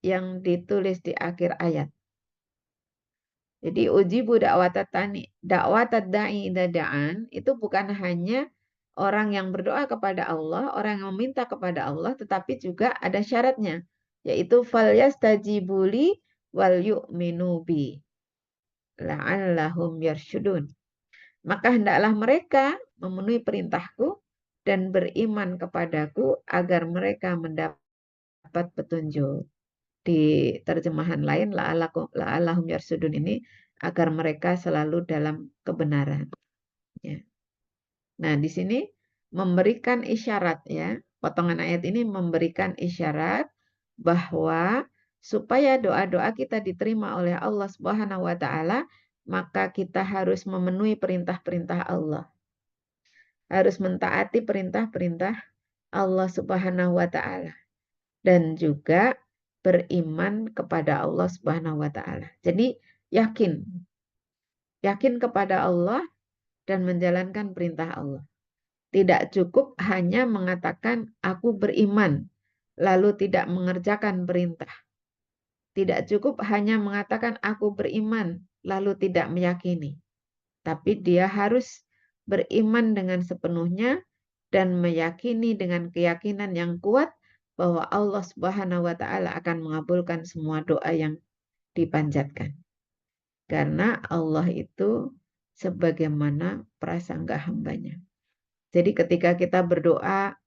yang ditulis di akhir ayat. Jadi ujibu dakwatad da'i dadaan itu bukan hanya orang yang berdoa kepada Allah, orang yang meminta kepada Allah, tetapi juga ada syaratnya, yaitu falyastajibuli wal yu'minu bi la'allahum yarsyudun. Maka hendaklah mereka memenuhi perintahku dan beriman kepadaku agar mereka mendapat petunjuk. Di terjemahan lain la'allahum yarsudun ini agar mereka selalu dalam kebenaran. Ya. Nah, di sini memberikan isyarat ya. Potongan ayat ini memberikan isyarat bahwa supaya doa-doa kita diterima oleh Allah Subhanahu wa taala, maka kita harus memenuhi perintah-perintah Allah. Harus mentaati perintah-perintah Allah Subhanahu wa taala dan juga beriman kepada Allah Subhanahu wa taala. Jadi yakin kepada Allah dan menjalankan perintah Allah. Tidak cukup hanya mengatakan aku beriman lalu tidak mengerjakan perintah. Tidak cukup hanya mengatakan aku beriman lalu tidak meyakini. Tapi dia harus beriman dengan sepenuhnya dan meyakini dengan keyakinan yang kuat bahwa Allah Subhanahu wa taala akan mengabulkan semua doa yang dipanjatkan. Karena Allah itu sebagaimana prasangka hambanya. Jadi ketika kita berdoa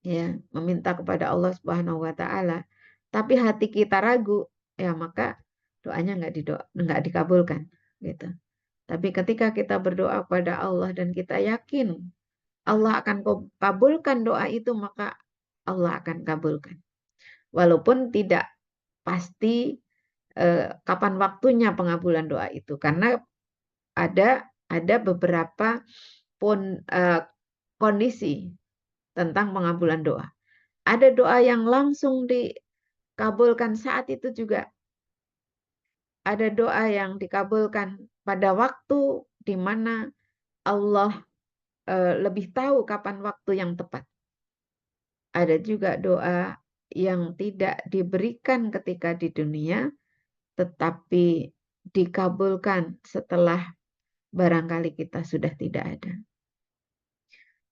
ya, meminta kepada Allah Subhanahu wa taala, tapi hati kita ragu, ya maka doanya nggak dikabulkan gitu. Tapi ketika kita berdoa kepada Allah dan kita yakin Allah akan kabulkan doa itu, maka Allah akan kabulkan. Walaupun tidak pasti kapan waktunya pengabulan doa itu, karena ada beberapa kondisi tentang pengabulan doa. Ada doa yang langsung dikabulkan saat itu juga. Ada doa yang dikabulkan pada waktu di mana Allah lebih tahu kapan waktu yang tepat. Ada juga doa yang tidak diberikan ketika di dunia, tetapi dikabulkan setelah barangkali kita sudah tidak ada.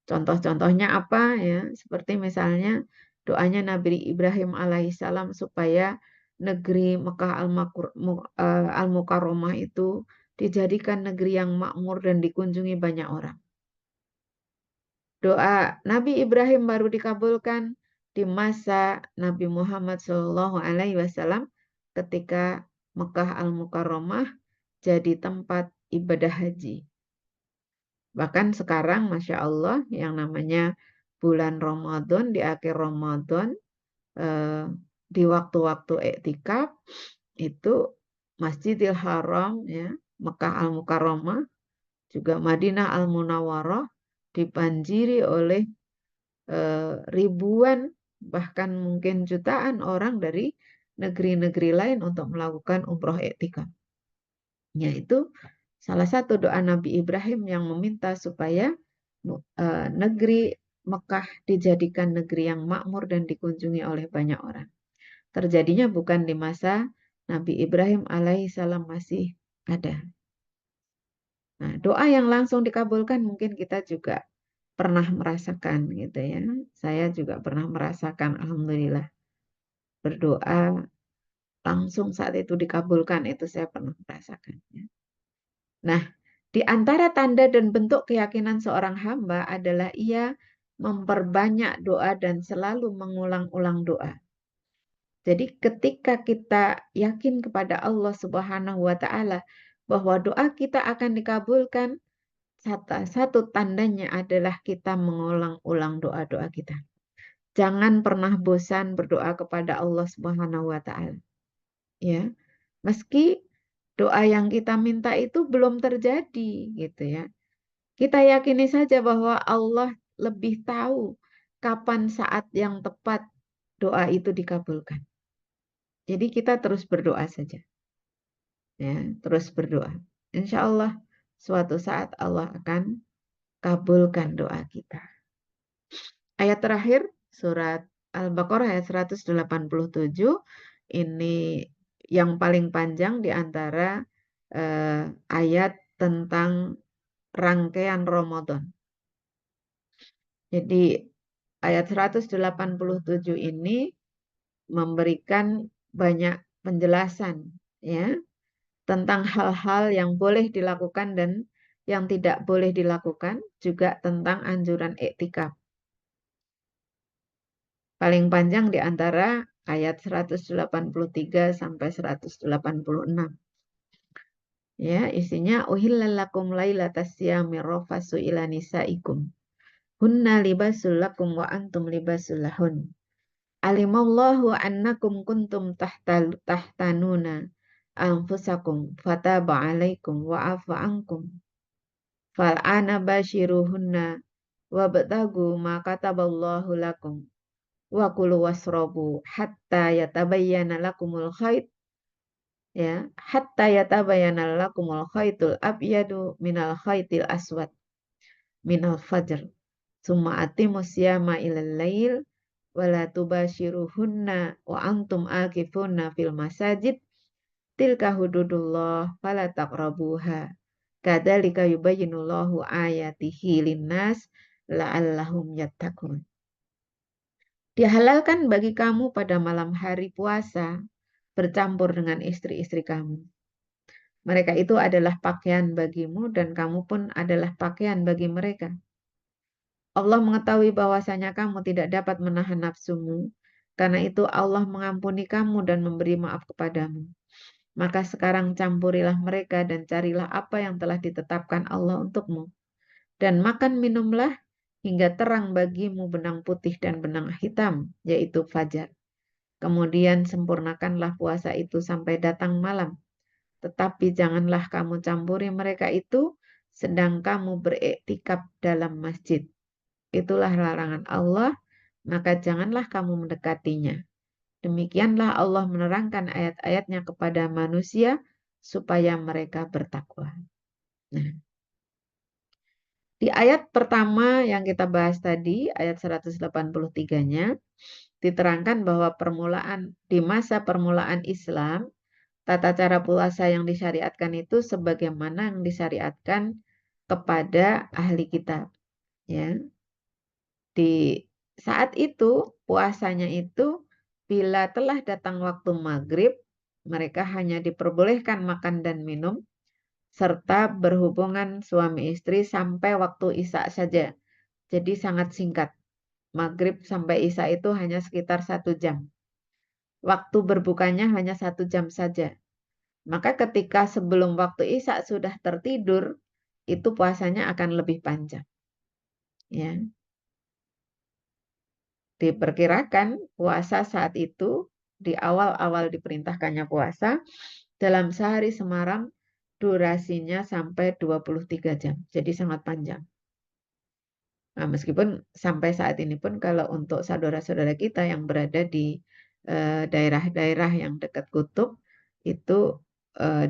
Contoh-contohnya apa ya? Seperti misalnya doanya Nabi Ibrahim alaihissalam supaya negeri Mekah Al-Mukarramah itu dijadikan negeri yang makmur dan dikunjungi banyak orang. Doa Nabi Ibrahim baru dikabulkan di masa Nabi Muhammad SAW ketika Mekah Al-Mukarramah jadi tempat ibadah haji. Bahkan sekarang Masya Allah yang namanya bulan Ramadan, di akhir Ramadan, di waktu-waktu iktikaf itu Masjidil Haram, ya, Mekah Al-Mukarramah, juga Madinah Al-Munawwarah dibanjiri oleh ribuan bahkan mungkin jutaan orang dari negeri-negeri lain untuk melakukan umroh iktikaf. Yaitu salah satu doa Nabi Ibrahim yang meminta supaya negeri Mekah dijadikan negeri yang makmur dan dikunjungi oleh banyak orang. Terjadinya bukan di masa Nabi Ibrahim alaihissalam masih ada. Nah, doa yang langsung dikabulkan mungkin kita juga pernah merasakan gitu ya. Saya juga pernah merasakan, alhamdulillah, berdoa langsung saat itu dikabulkan, itu saya pernah merasakan. Ya. Nah, di antara tanda dan bentuk keyakinan seorang hamba adalah ia memperbanyak doa dan selalu mengulang-ulang doa. Jadi ketika kita yakin kepada Allah Subhanahu wa taala bahwa doa kita akan dikabulkan, satu tandanya adalah kita mengulang-ulang doa-doa kita. Jangan pernah bosan berdoa kepada Allah Subhanahu wa taala. Ya. Meski doa yang kita minta itu belum terjadi gitu ya. Kita yakini saja bahwa Allah lebih tahu kapan saat yang tepat doa itu dikabulkan. Jadi kita terus berdoa saja. Ya, terus berdoa. Insya Allah suatu saat Allah akan kabulkan doa kita. Ayat terakhir surat Al-Baqarah ayat 187 ini yang paling panjang di antara ayat tentang rangkaian Ramadan. Jadi ayat 187 ini memberikan banyak penjelasan ya tentang hal-hal yang boleh dilakukan dan yang tidak boleh dilakukan, juga tentang anjuran iktikaf. Paling panjang di antara ayat 183 sampai 186. Ya, isinya uhillalakum lailatas siyami rafasu ila nisaikum. Hunna libasul lakum wa antum libasul lahun. Alimallahu annakum kuntum tahtanuna anfusakum fataba alaikum wa afa ankum. Fal'ana bashiruhunna wabtagu ma kataballahu lakum. Wa kulu wasrobu hatta yatabayyana lakumul khayt ya hatta yatabayyana lakumul khaytul abyadu minal khaytil aswad minal fajr summa atimus siyama ilal lail wala tubashiruhunna wa antum akifuna fil masajid tilka hududullah fala taqrabuha kadzalika yubayyinullahu ayatihi linnas la'allahum yattaqun. Dihalalkan bagi kamu pada malam hari puasa bercampur dengan istri-istri kamu. Mereka itu adalah pakaian bagimu dan kamu pun adalah pakaian bagi mereka. Allah mengetahui bahwasanya kamu tidak dapat menahan nafsumu. Karena itu Allah mengampuni kamu dan memberi maaf kepadamu. Maka sekarang campurilah mereka dan carilah apa yang telah ditetapkan Allah untukmu. Dan makan minumlah hingga terang bagimu benang putih dan benang hitam, yaitu fajar. Kemudian sempurnakanlah puasa itu sampai datang malam. Tetapi janganlah kamu campuri mereka itu sedang kamu beriktikaf dalam masjid. Itulah larangan Allah, maka janganlah kamu mendekatinya. Demikianlah Allah menerangkan ayat-ayatnya kepada manusia supaya mereka bertakwa. Nah, di ayat pertama yang kita bahas tadi, ayat 183-nya, diterangkan bahwa di masa permulaan Islam, tata cara puasa yang disyariatkan itu sebagaimana yang disyariatkan kepada ahli kitab. Ya. Di saat itu, puasanya itu bila telah datang waktu maghrib, mereka hanya diperbolehkan makan dan minum, serta berhubungan suami istri sampai waktu isya saja. Jadi sangat singkat. Maghrib sampai isya itu hanya sekitar 1 jam. Waktu berbukanya hanya 1 jam saja. Maka ketika sebelum waktu isya sudah tertidur, itu puasanya akan lebih panjang. Ya. Diperkirakan puasa saat itu di awal-awal diperintahkannya puasa dalam sehari semaram durasinya sampai 23 jam. Jadi sangat panjang. Nah, meskipun sampai saat ini pun kalau untuk saudara-saudara kita yang berada di daerah-daerah yang dekat kutub itu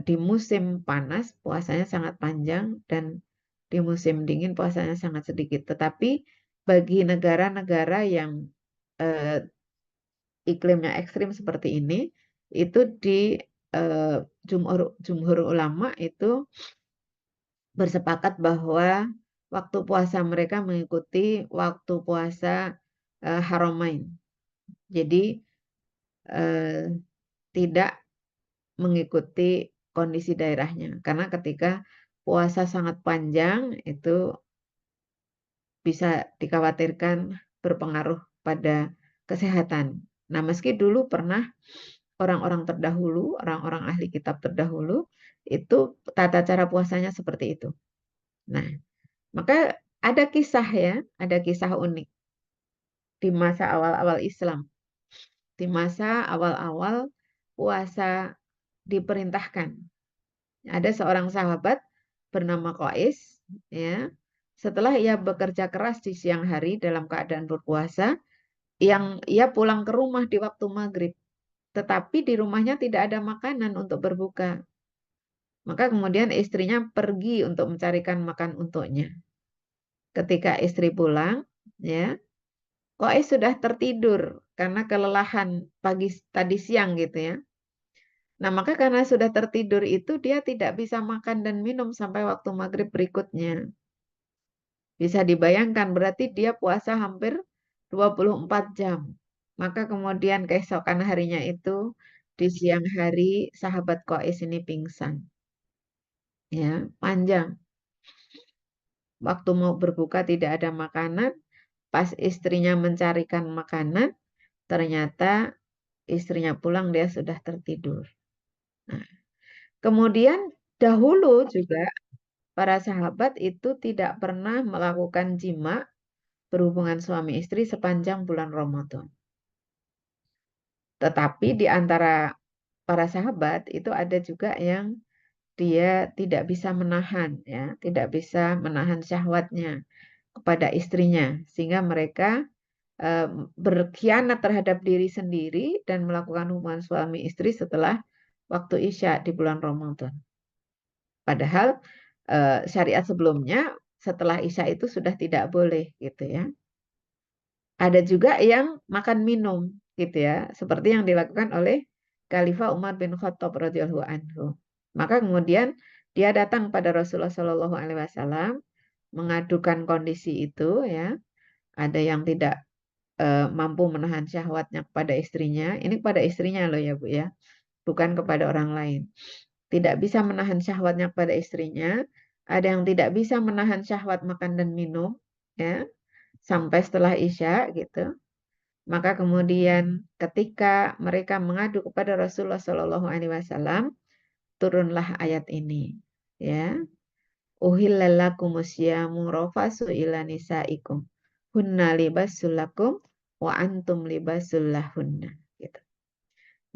di musim panas puasanya sangat panjang dan di musim dingin puasanya sangat sedikit. Tetapi bagi negara-negara yang iklimnya ekstrim seperti ini, itu di jumhur ulama itu bersepakat bahwa waktu puasa mereka mengikuti waktu puasa Haramain. Jadi tidak mengikuti kondisi daerahnya. Karena ketika puasa sangat panjang itu bisa dikhawatirkan berpengaruh pada kesehatan. Nah, meski dulu pernah orang-orang terdahulu, orang-orang ahli kitab terdahulu, itu tata cara puasanya seperti itu. Nah, maka ada kisah ya, ada kisah unik di masa awal-awal Islam. Di masa awal-awal puasa diperintahkan. Ada seorang sahabat bernama Qais, ya. Setelah ia bekerja keras di siang hari dalam keadaan berpuasa, yang ia pulang ke rumah di waktu maghrib. Tetapi di rumahnya tidak ada makanan untuk berbuka. Maka kemudian istrinya pergi untuk mencarikan makan untuknya. Ketika istri pulang, ya, Qais sudah tertidur karena kelelahan pagi tadi siang gitu ya. Nah, maka karena sudah tertidur itu dia tidak bisa makan dan minum sampai waktu maghrib berikutnya. Bisa dibayangkan berarti dia puasa hampir 24 jam. Maka kemudian keesokan harinya itu di siang hari sahabat Qais ini pingsan. Ya, panjang. Waktu mau berbuka tidak ada makanan, pas istrinya mencarikan makanan, ternyata istrinya pulang dia sudah tertidur. Nah, kemudian dahulu juga para sahabat itu tidak pernah melakukan jima berhubungan suami istri sepanjang bulan Ramadan. Tetapi di antara para sahabat itu ada juga yang dia tidak bisa menahan ya, tidak bisa menahan syahwatnya kepada istrinya sehingga mereka berkhianat terhadap diri sendiri dan melakukan hubungan suami istri setelah waktu Isya di bulan Ramadan. Padahal syariat sebelumnya setelah Isya itu sudah tidak boleh gitu ya. Ada juga yang makan minum gitu ya, seperti yang dilakukan oleh Khalifah Umar bin Khattab radhiyallahu anhu. Maka kemudian dia datang pada Rasulullah Shallallahu alaihi wasallam mengadukan kondisi itu ya. Ada yang tidak mampu menahan syahwatnya kepada istrinya. Ini kepada istrinya loh ya Bu ya, bukan kepada orang lain. Tidak bisa menahan syahwatnya kepada istrinya. Ada yang tidak bisa menahan syahwat makan dan minum ya sampai setelah Isya gitu. Maka kemudian ketika mereka mengadu kepada Rasulullah Shallallahu alaihi wasallam, turunlah ayat ini. Ya. Uhillalakumusyamu rafasu ila nisaikum. Hunna libasul lakum wa antum libasul lahunna. Gitu.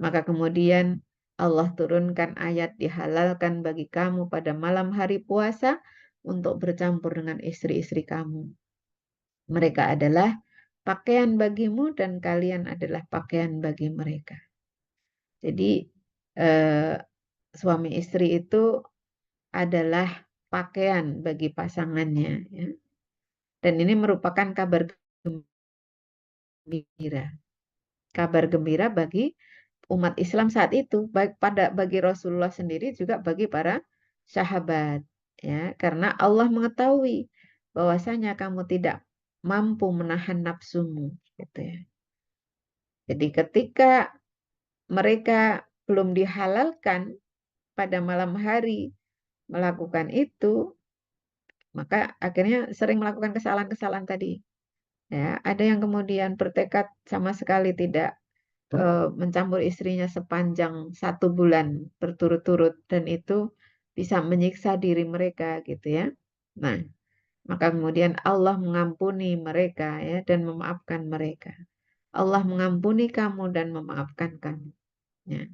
Maka kemudian Allah turunkan ayat dihalalkan bagi kamu pada malam hari puasa untuk bercampur dengan istri-istri kamu. Mereka adalah pakaian bagimu dan kalian adalah pakaian bagi mereka. Jadi suami istri itu adalah pakaian bagi pasangannya. Ya. Dan ini merupakan kabar gembira. Kabar gembira bagi umat Islam saat itu, baik bagi Rasulullah sendiri juga bagi para sahabat. Ya, karena Allah mengetahui bahwasanya kamu tidak mampu menahan nafsumu. Gitu ya. Jadi ketika mereka belum dihalalkan pada malam hari melakukan itu, maka akhirnya sering melakukan kesalahan-kesalahan tadi. Ya, ada yang kemudian bertekad sama sekali tidak mencampur istrinya sepanjang 1 bulan berturut-turut dan itu bisa menyiksa diri mereka gitu ya. Nah, maka kemudian Allah mengampuni mereka ya dan memaafkan mereka. Allah mengampuni kamu dan memaafkan kamu. Ya.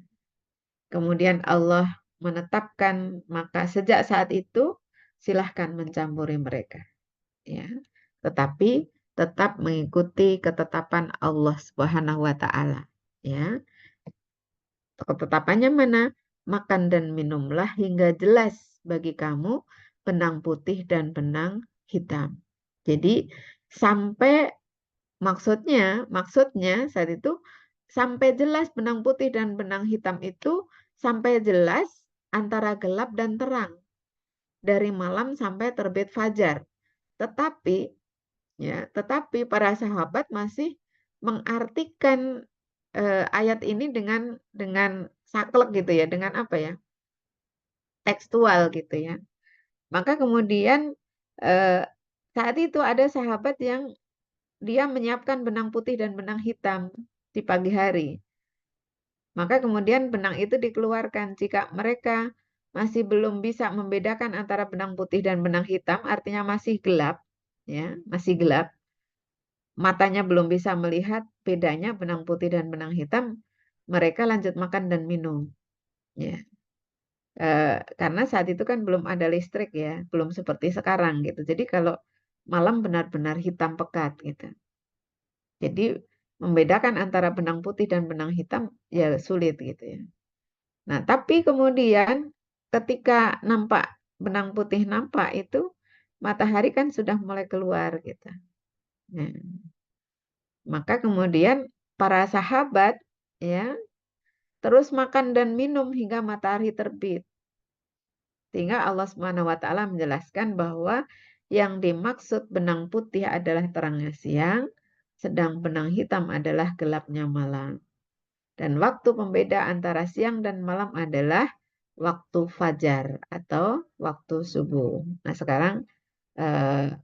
Kemudian Allah menetapkan maka sejak saat itu silahkan mencampuri mereka. Ya. Tetapi tetap mengikuti ketetapan Allah Subhanahu wa taala, ya. Ketetapannya mana? Makan dan minumlah hingga jelas bagi kamu benang putih dan benang hitam. Jadi sampai maksudnya saat itu sampai jelas benang putih dan benang hitam itu sampai jelas antara gelap dan terang dari malam sampai terbit fajar. Tetapi para sahabat masih mengartikan ayat ini dengan saklek gitu ya, dengan apa ya? Tekstual gitu ya. Maka kemudian eh, saat itu ada sahabat yang dia menyiapkan benang putih dan benang hitam di pagi hari. Maka kemudian benang itu dikeluarkan. Jika mereka masih belum bisa membedakan antara benang putih dan benang hitam, artinya masih gelap, ya, masih gelap. Matanya belum bisa melihat bedanya benang putih dan benang hitam, mereka lanjut makan dan minum. Ya. Karena saat itu kan belum ada listrik ya, belum seperti sekarang gitu. Jadi kalau malam benar-benar hitam pekat gitu. Jadi membedakan antara benang putih dan benang hitam ya sulit gitu ya. Nah, tapi kemudian ketika nampak benang putih nampak itu matahari kan sudah mulai keluar gitu. Nah, maka kemudian para sahabat ya terus makan dan minum hingga matahari terbit. Sehingga Allah Subhanahu wa taala menjelaskan bahwa yang dimaksud benang putih adalah terangnya siang, sedang benang hitam adalah gelapnya malam. Dan waktu pembeda antara siang dan malam adalah waktu fajar atau waktu subuh. Nah, sekarang eh,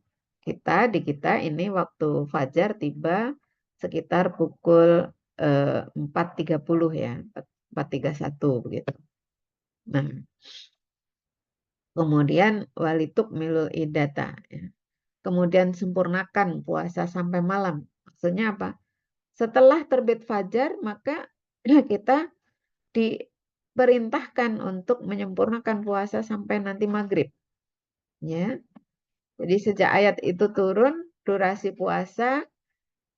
di kita ini waktu fajar tiba sekitar pukul 4.30 ya, 4.31 begitu. Nah, kemudian walituk milul idata. Ya. Kemudian sempurnakan puasa sampai malam. Maksudnya apa? Setelah terbit fajar, maka kita diperintahkan untuk menyempurnakan puasa sampai nanti maghrib. Ya. Jadi sejak ayat itu turun, durasi puasa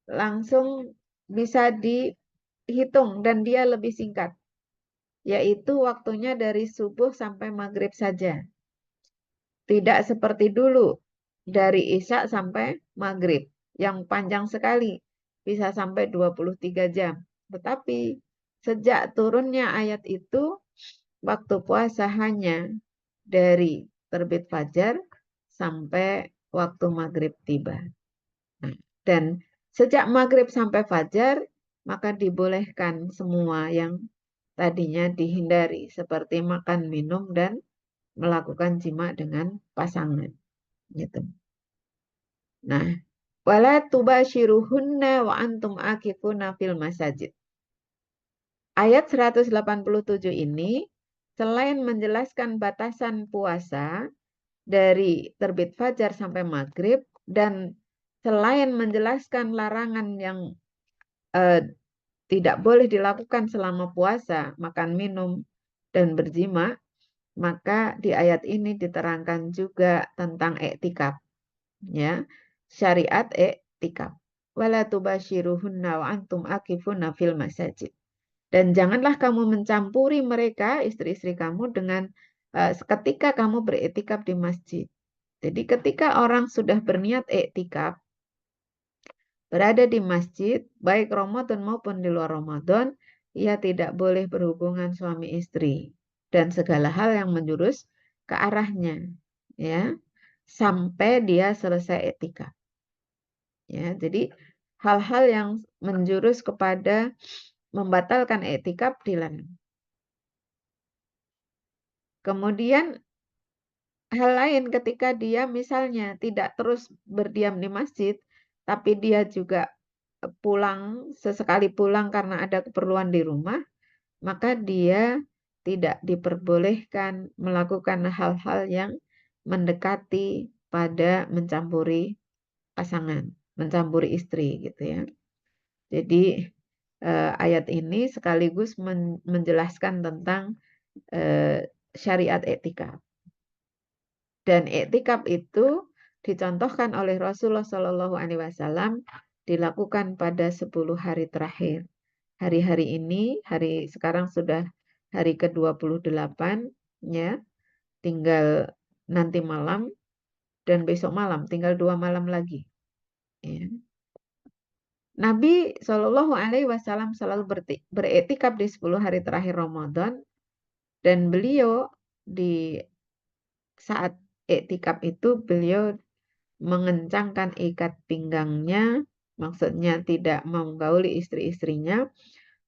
langsung bisa dihitung dan dia lebih singkat. Yaitu waktunya dari subuh sampai maghrib saja. Tidak seperti dulu, dari Isya sampai maghrib. Yang panjang sekali, bisa sampai 23 jam. Tetapi sejak turunnya ayat itu, waktu puasa hanya dari terbit fajar sampai waktu maghrib tiba. Nah, dan sejak maghrib sampai fajar, maka dibolehkan semua yang tadinya dihindari, seperti makan, minum, dan melakukan jima dengan pasangan. Gitu. Nah, wala tubashiruhunna wa antum akifuna fil masajid. Ayat 187 ini selain menjelaskan batasan puasa dari terbit fajar sampai maghrib, dan selain menjelaskan larangan yang tidak boleh dilakukan selama puasa, makan, minum, dan berjima, maka di ayat ini diterangkan juga tentang iktikaf, ya, syariat iktikaf. Wala tubashiruhunna wa antum akifuna fil masajid. Dan janganlah kamu mencampuri mereka, istri-istri kamu, dengan ketika kamu beriktikaf di masjid. Jadi ketika orang sudah berniat iktikaf, berada di masjid, baik Ramadan maupun di luar Ramadan, ia tidak boleh berhubungan suami istri dan segala hal yang menjurus ke arahnya, ya, sampai dia selesai etika. Ya, jadi hal-hal yang menjurus kepada membatalkan etikaf dilarang. Kemudian hal lain ketika dia misalnya tidak terus berdiam di masjid, tapi dia juga pulang, sesekali pulang karena ada keperluan di rumah, maka dia tidak diperbolehkan melakukan hal-hal yang mendekati pada mencampuri pasangan, mencampuri istri gitu ya. Jadi ayat ini sekaligus menjelaskan tentang syariat etika. Dan iktikaf itu dicontohkan oleh Rasulullah Shallallahu Alaihi Wasallam dilakukan pada 10 hari terakhir. Hari-hari ini, hari sekarang sudah hari ke-28, ya, tinggal nanti malam dan besok malam, tinggal 2 malam lagi. Ya. Nabi Shallallahu Alaihi Wasallam selalu beriktikaf di 10 hari terakhir Ramadan, dan beliau di saat iktikaf itu beliau mengencangkan ikat pinggangnya, maksudnya tidak menggauli istri-istrinya,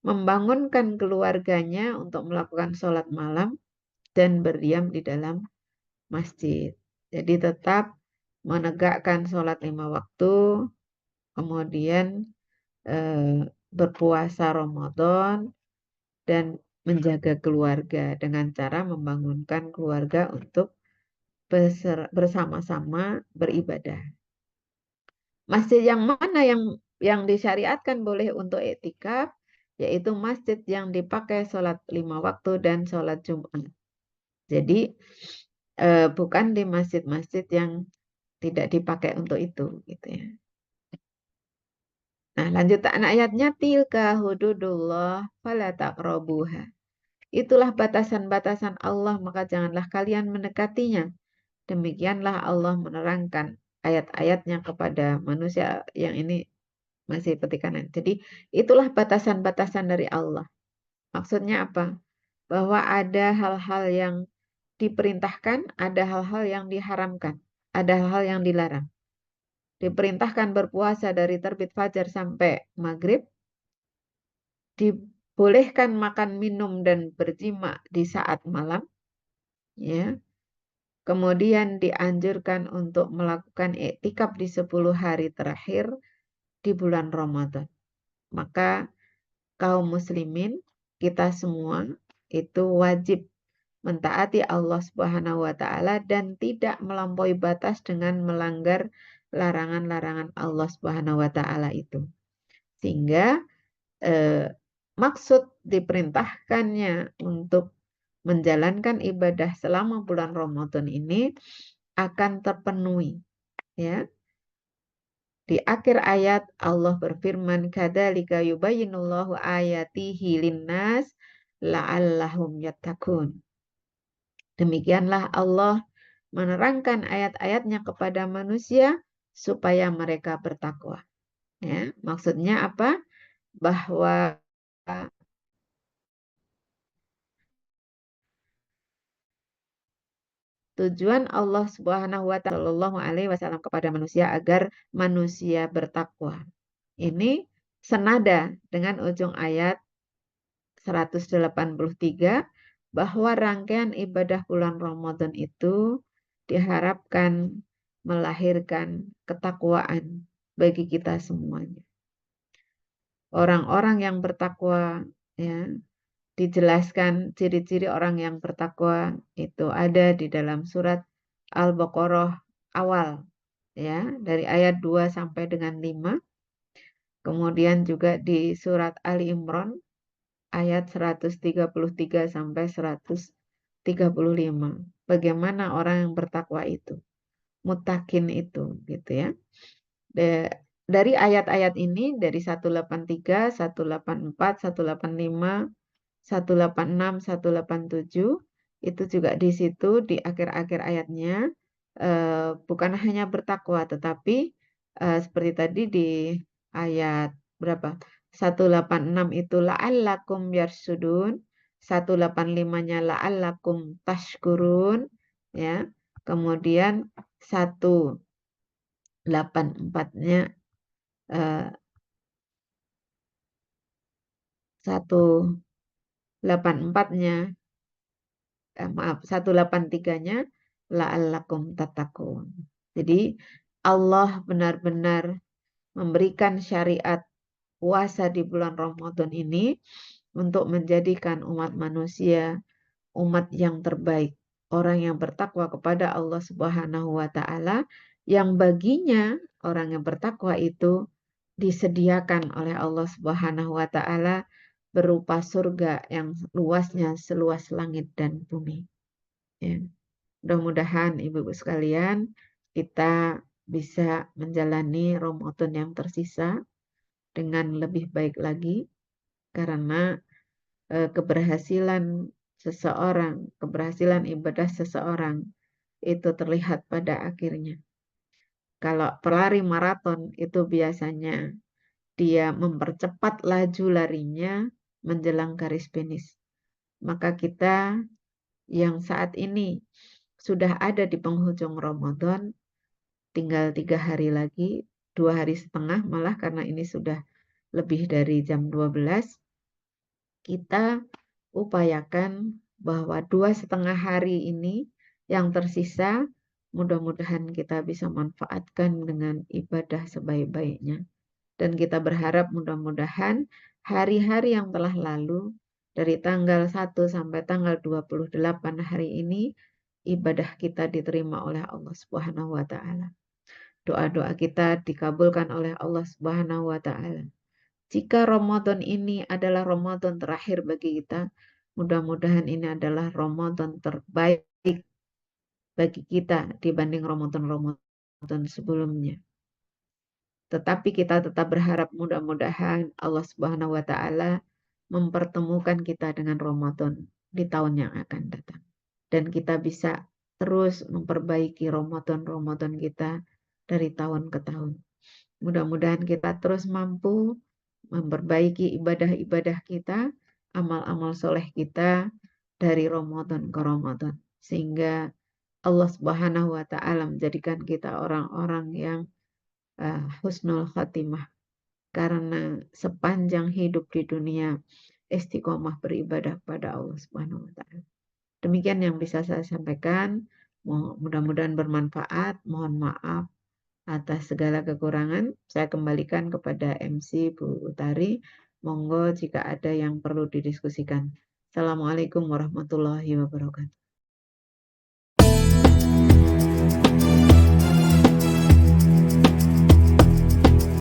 membangunkan keluarganya untuk melakukan sholat malam, dan berdiam di dalam masjid. Jadi tetap menegakkan sholat 5 waktu, kemudian berpuasa Ramadan, dan menjaga keluarga dengan cara membangunkan keluarga untuk bersama-sama beribadah. Masjid yang mana yang disyariatkan boleh untuk iktikaf, yaitu masjid yang dipakai sholat 5 waktu dan sholat Jumat. Jadi bukan di masjid-masjid yang tidak dipakai untuk itu, gitu ya. Nah, lanjutan ayatnya, tilka hududullah fala taqrabuha. Itulah batasan-batasan Allah, maka janganlah kalian mendekatinya. Demikianlah Allah menerangkan ayat-ayatnya kepada manusia, yang ini masih petikanan. Jadi itulah batasan-batasan dari Allah. Maksudnya apa? Bahwa ada hal-hal yang diperintahkan, ada hal-hal yang diharamkan, ada hal-hal yang dilarang. Diperintahkan berpuasa dari terbit fajar sampai maghrib, dibolehkan makan, minum, dan berjima di saat malam, ya. Kemudian dianjurkan untuk melakukan iktikaf di 10 hari terakhir di bulan Ramadan. Maka kaum muslimin, kita semua itu wajib mentaati Allah Subhanahu wa taala dan tidak melampaui batas dengan melanggar larangan-larangan Allah Subhanahu wa taala itu. Sehingga maksud diperintahkannya untuk menjalankan ibadah selama bulan Ramadan ini akan terpenuhi, ya. Di akhir ayat Allah berfirman, kadzalika yubayyinullahu ayatihi linnas la'allahum yattaqun. Demikianlah Allah menerangkan ayat-ayatnya kepada manusia supaya mereka bertakwa. Ya, maksudnya apa? Bahwa tujuan Allah Subhanahu wa taala Shallallahu alaihi wasallam kepada manusia agar manusia bertakwa. Ini senada dengan ujung ayat 183, bahwa rangkaian ibadah bulan Ramadan itu diharapkan melahirkan ketakwaan bagi kita semuanya. Orang-orang yang bertakwa, ya, dijelaskan ciri-ciri orang yang bertakwa itu ada di dalam surat Al-Baqarah awal ya, dari ayat 2 sampai dengan 5. Kemudian juga di surat Ali Imran ayat 133 sampai 135. Bagaimana orang yang bertakwa itu, muttaqin itu gitu ya. Dari ayat-ayat ini dari 183, 184, 185, 186, 187 itu juga di situ di akhir-akhir ayatnya bukan hanya bertakwa tetapi seperti tadi di ayat berapa? 186 itu la'allakum yarsudun, 185-nya la'allakum tashkurun ya. Kemudian 184-nya 184-nya maaf 183-nya la'allakum tattaqun. Jadi Allah benar-benar memberikan syariat puasa di bulan Ramadan ini untuk menjadikan umat manusia umat yang terbaik, orang yang bertakwa kepada Allah Subhanahu wa taala, yang baginya orang yang bertakwa itu disediakan oleh Allah Subhanahu wa taala berupa surga yang luasnya seluas langit dan bumi. Ya. Mudah-mudahan Ibu-ibu sekalian kita bisa menjalani Ramadan yang tersisa dengan lebih baik lagi karena keberhasilan seseorang, keberhasilan ibadah seseorang itu terlihat pada akhirnya. Kalau pelari maraton itu biasanya dia mempercepat laju larinya menjelang garis finish. Maka kita yang saat ini sudah ada di penghujung Ramadan, tinggal 3 hari lagi, 2 hari setengah malah karena ini sudah lebih dari jam 12, kita upayakan bahwa 2,5 hari ini yang tersisa, mudah-mudahan kita bisa manfaatkan dengan ibadah sebaik-baiknya. Dan kita berharap mudah-mudahan hari-hari yang telah lalu, dari tanggal 1 sampai tanggal 28 hari ini, ibadah kita diterima oleh Allah Subhanahu wa taala. Doa-doa kita dikabulkan oleh Allah Subhanahu wa taala. Jika Ramadan ini adalah Ramadan terakhir bagi kita, mudah-mudahan ini adalah Ramadan terbaik bagi kita dibanding Ramadan-Ramadan sebelumnya. Tetapi kita tetap berharap mudah-mudahan Allah Subhanahu wa taala mempertemukan kita dengan Ramadan di tahun yang akan datang. Dan kita bisa terus memperbaiki Ramadan-Ramadan kita dari tahun ke tahun. Mudah-mudahan kita terus mampu memperbaiki ibadah-ibadah kita, amal-amal soleh kita dari Ramadan ke Ramadan. Sehingga Allah Subhanahu wa taala menjadikan kita orang-orang yang husnul khatimah. Karena sepanjang hidup di dunia istiqomah beribadah pada Allah Subhanahu wa taala. Demikian yang bisa saya sampaikan. Mudah-mudahan bermanfaat. Mohon maaf atas segala kekurangan. Saya kembalikan kepada MC Bu Utari. Monggo jika ada yang perlu didiskusikan. Assalamualaikum warahmatullahi wabarakatuh.